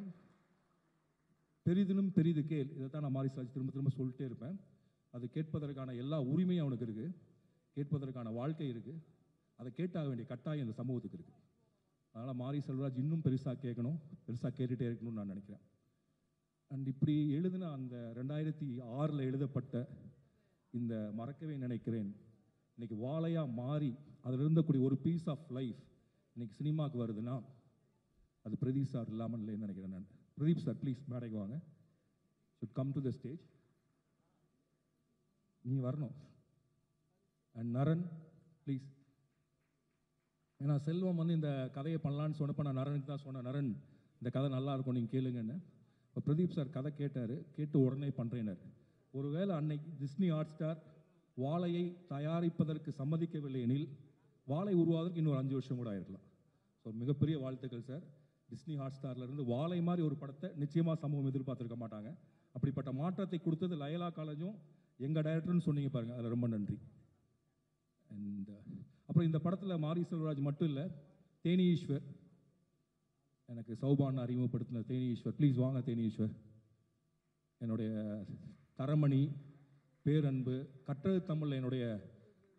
S5: பெரிதிலும் பெரிது கேள், இதை தான் நான் மாரி செல்வராஜ் திரும்ப சொல்லிட்டே இருப்பேன். அது கேட்பதற்கான எல்லா உரிமையும் அவனுக்கு இருக்குது, கேட்பதற்கான வாழ்க்கை இருக்குது, அதை கேட்டாக வேண்டிய கட்டாயம் இந்த சமூகத்துக்கு இருக்குது. அதனால் மாரி செல்வராஜ் இன்னும் பெருசாக கேட்கணும், பெருசாக கேட்டுகிட்டே இருக்கணும்னு நான் நினைக்கிறேன். அண்ட் இப்படி எழுதின அந்த 2006 எழுதப்பட்ட இந்த மறக்கவே நினைக்கிறேன் இன்னைக்கு வாழையாக மாறி அதில் இருந்தக்கூடிய ஒரு பீஸ் ஆஃப் லைஃப் இன்னைக்கு சினிமாவுக்கு வருதுன்னா அது பிரதீப் சார் இல்லாமல் இல்லைன்னு நினைக்கிறேன் நான். பிரதீப் சார் ப்ளீஸ் மேடைக்கு வாங்க, should come to the stage, நீ வரணும். And Naran please. ஏன்னா செல்வம் வந்து இந்த கதையை பண்ணலான்னு சொன்னப்போ நான் நரனுக்கு தான் சொன்னேன், நரன் இந்த கதை நல்லா இருக்கும் நீங்கள் கேளுங்கன்னு. இப்போ பிரதீப் சார் கதை கேட்டார், கேட்டு உடனே பண்ணுறேனார். ஒருவேளை அன்னைக்கு டிஸ்னி ஹாட் ஸ்டார் வாழையை தயாரிப்பதற்கு சம்மதிக்கவில்லை எனில் வாழை உருவாவதற்கு இன்னொரு 5 வருஷம் கூட ஆயிருக்கலாம். ஸோ மிகப்பெரிய வாழ்த்துக்கள் சார். டிஸ்னி ஹாட் ஸ்டார்லேருந்து வாழை மாதிரி ஒரு படத்தை நிச்சயமாக சமூகம் எதிர்பார்த்துருக்க மாட்டாங்க. அப்படிப்பட்ட மாற்றத்தை கொடுத்தது லயலா காலேஜும் எங்கள் டைரக்டர்னு சொன்னீங்க பாருங்கள், அதில் ரொம்ப நன்றி. அண்ட் அப்புறம் இந்த படத்தில் மாரி செல்வராஜ் மட்டும் இல்லை, தேனி ஈஸ்வர், எனக்கு சௌபான் அறிமுகப்படுத்தின தேனி ஈஸ்வர், ப்ளீஸ் வாங்க தேனி ஈஸ்வர். என்னுடைய தரமணி, பேரன்பு, கற்றது தமிழில் என்னுடைய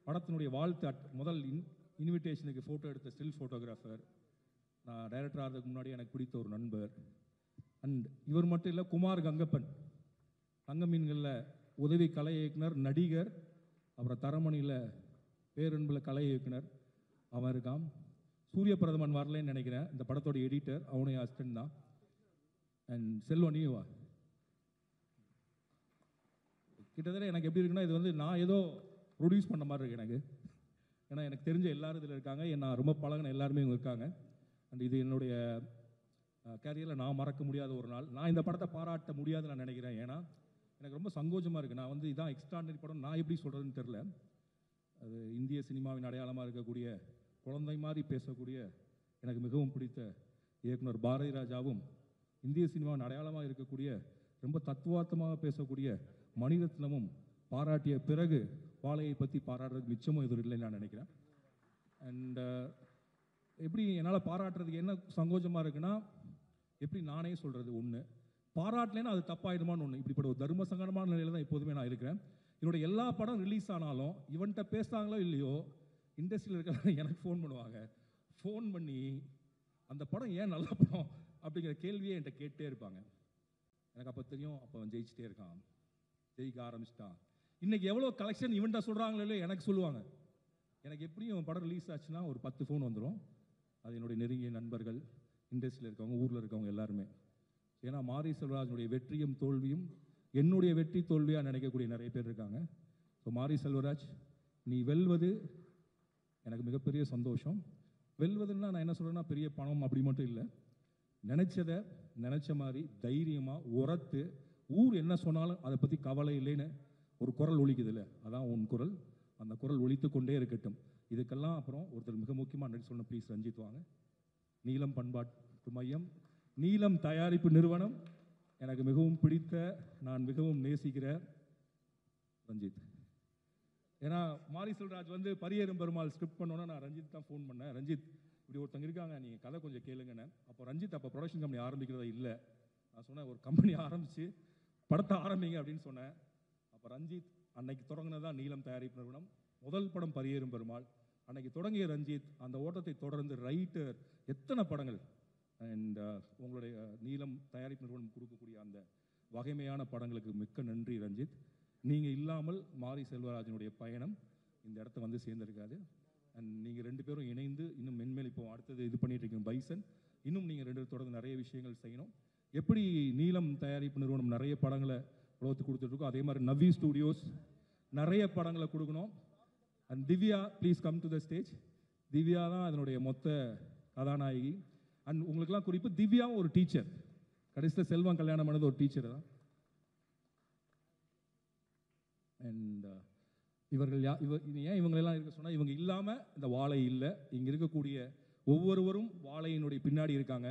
S5: படத்தினுடைய வாழ்த்து முதல் இன்விடேஷனுக்கு ஃபோட்டோ எடுத்த ஸ்டில் ஃபோட்டோகிராஃபர், நான் டைரக்டர் ஆகிறதுக்கு முன்னாடி எனக்கு பிடித்த ஒரு நண்பர். அண்ட் இவர் மட்டும் இல்லை, குமார் கங்கப்பன், தங்க மீன்களில் உதவி கலை இயக்குனர், நடிகர், அப்புறம் தரமணியில் பேரன்பில் கலை இயக்குனர் அவன் இருக்கான். சூரிய பிரதமன் வரலன்னு நினைக்கிறேன், இந்த படத்தோட எடிட்டர், அவனுடைய அசிஸ்டன்ட் தான். அண்ட் செல்வம் நீவா, கிட்டத்தட்ட எனக்கு எப்படி இருக்குன்னா, இது வந்து நான் ஏதோ ப்ரொடியூஸ் பண்ண மாதிரி இருக்கு எனக்கு. ஏன்னா எனக்கு தெரிஞ்ச எல்லாரும் இதில் இருக்காங்க, நான் ரொம்ப பழகின எல்லாருமே இங்கே இருக்காங்க. அண்ட் இது என்னுடைய கேரியரில் நான் மறக்க முடியாத ஒரு நாள். நான் இந்த படத்தை பாராட்ட முடியாதுன்னு நான் நினைக்கிறேன். ஏன்னா எனக்கு ரொம்ப சங்கோஜமாக இருக்குது. நான் வந்து இதான் எக்ஸ்ட்ராடனரி படம், நான் எப்படி சொல்கிறதுன்னு தெரில. அது இந்திய சினிமாவின் அடையாளமாக இருக்கக்கூடிய, குழந்தை மாதிரி பேசக்கூடிய, எனக்கு மிகவும் பிடித்த இயக்குனர் பாரதி ராஜாவும், இந்திய சினிமாவின் அடையாளமாக இருக்கக்கூடிய, ரொம்ப தத்துவார்த்தமாக பேசக்கூடிய மணிரத்னமும் பாராட்டிய பிறகு வாழையை பற்றி பாராட்டுறதுக்கு மிச்சமும் எதுவும் இல்லைன்னு நான் நினைக்கிறேன். அண்ட் எப்படி என்னால் பாராட்டுறதுக்கு என்ன சங்கோஜமாக இருக்குன்னா, எப்படி நானே சொல்கிறது ஒன்று, பாராட்டலைன்னா அது தப்பாயிடுமான்னு ஒன்று, இப்படிப்பட்ட ஒரு தர்ம சங்கடமான நிலையில் தான் எப்போதுமே நான் இருக்கிறேன். என்னுடைய எல்லா படம் ரிலீஸ் ஆனாலும் இவன்கிட்ட பேசுகிறாங்களோ இல்லையோ, இண்டஸ்ட்ரியில் இருக்கிற எனக்கு ஃபோன் பண்ணுவாங்க. ஃபோன் பண்ணி அந்த படம் ஏன் நல்ல படம் அப்படிங்கிற கேள்வியே என்கிட்ட கேட்டே இருப்பாங்க. எனக்கு அப்போ தெரியும், அப்போ அவன் ஜெயிச்சிட்டே இருக்கான், ஜெயிக்க ஆரம்பிச்சிட்டான். இன்றைக்கி எவ்வளோ கலெக்ஷன் இவன்ட்ட சொல்கிறாங்களோ இல்லையோ எனக்கு சொல்லுவாங்க. எனக்கு எப்படியும் படம் ரிலீஸ் ஆச்சுன்னா ஒரு 10 ஃபோன் வந்துடும். அது என்னுடைய நெருங்கிய நண்பர்கள், இண்டஸ்ட்ரியில் இருக்கவங்க, ஊரில் இருக்கவங்க எல்லாருமே. ஏன்னா மாரி செல்வராஜனுடைய வெற்றியும் தோல்வியும் என்னுடைய வெற்றி தோல்வியாக நினைக்கக்கூடிய நிறைய பேர் இருக்காங்க. ஸோ மாரி செல்வராஜ், நீ வெல்வது எனக்கு மிகப்பெரிய சந்தோஷம். வெல்வதுன்னா நான் என்ன சொல்கிறேன்னா, பெரிய பணம் அப்படி மட்டும் இல்லை, நினச்சதை நினச்ச மாதிரி தைரியமாக உரத்து, ஊர் என்ன சொன்னாலும் அதை பற்றி கவலை இல்லைன்னு ஒரு குரல் ஒலிக்குது இல்லை, அதான் உன் குரல். அந்த குரல் ஒலித்து கொண்டே இருக்கட்டும். இதுக்கெல்லாம் அப்புறம் ஒருத்தர் மிக முக்கியமாக நன்றி சொல்லணும். ப்ளீஸ் ரஞ்சித் வாங்க. நீலம் பண்பாட்டு மையம், நீலம் தயாரிப்பு நிறுவனம், எனக்கு மிகவும் பிடித்த, நான் மிகவும் நேசிக்கிற ரஞ்சித். ஏன்னா மாரி செல்வராஜ் வந்து பரியேறும் பெருமாள் ஸ்கிரிப்ட் பண்ணோன்னா நான் ரஞ்சித் தான் ஃபோன் பண்ணேன். ரஞ்சித் இப்படி ஒருத்தங்க இருக்காங்க, நீங்கள் கதை கொஞ்சம் கேளுங்கன்னு. அப்போ ரஞ்சித் அப்போ ப்ரொடக்ஷன் கம்பெனி ஆரம்பிக்கிறதா இல்லை, நான் சொன்னேன் ஒரு கம்பெனி ஆரம்பித்து படத்தை ஆரம்பிங்க அப்படின்னு சொன்னேன். அப்போ ரஞ்சித் அன்னைக்கு தொடங்கினதான் நீலம் தயாரிப்பு நிறுவனம். முதல் படம் பரியேறும் பெருமாள். அன்னைக்கு தொடங்கிய ரஞ்சித் அந்த ஓட்டத்தை தொடர்ந்து ரைட்டர், எத்தனை படங்கள். அண்ட் உங்களுடைய நீலம் தயாரிப்பு நிறுவனம் கொடுக்கக்கூடிய அந்த வகைமையான படங்களுக்கு மிக்க நன்றி ரஞ்சித். நீங்கள் இல்லாமல் மாரி செல்வராஜனுடைய பயணம் இந்த இடத்த வந்து சேர்ந்திருக்காது. அண்ட் நீங்கள் 2 பேரும் இணைந்து இன்னும் மென்மேல் இப்போ அடுத்தது இது பண்ணிட்டு இருக்கீங்க பைசன், இன்னும் நீங்கள் 2 தொடர்ந்து நிறைய விஷயங்கள் செய்யணும். எப்படி நீலம் தயாரிப்பு நிறுவனம் நிறைய படங்களை உலகத்துக்கு கொடுத்துட்ருக்கோம், அதே மாதிரி நவி ஸ்டூடியோஸ் நிறைய படங்களை கொடுக்கணும். And Divya, please come to the stage. Divya தான் அதனுடைய மொத்த கதாநாயகி. அண்ட் உங்களுக்கெல்லாம் குறிப்பு, திவ்யாவும் ஒரு டீச்சர். கடைசியில் செல்வம் கல்யாணம் பண்ணது ஒரு டீச்சர் தான். அண்ட் இவர்கள் ஏன் இவங்களெல்லாம் இருக்க சொன்னால், இவங்க இல்லாமல் இந்த வாழை இல்லை. இங்கே இருக்கக்கூடிய ஒவ்வொருவரும் வாழையினுடைய பின்னாடி இருக்காங்க.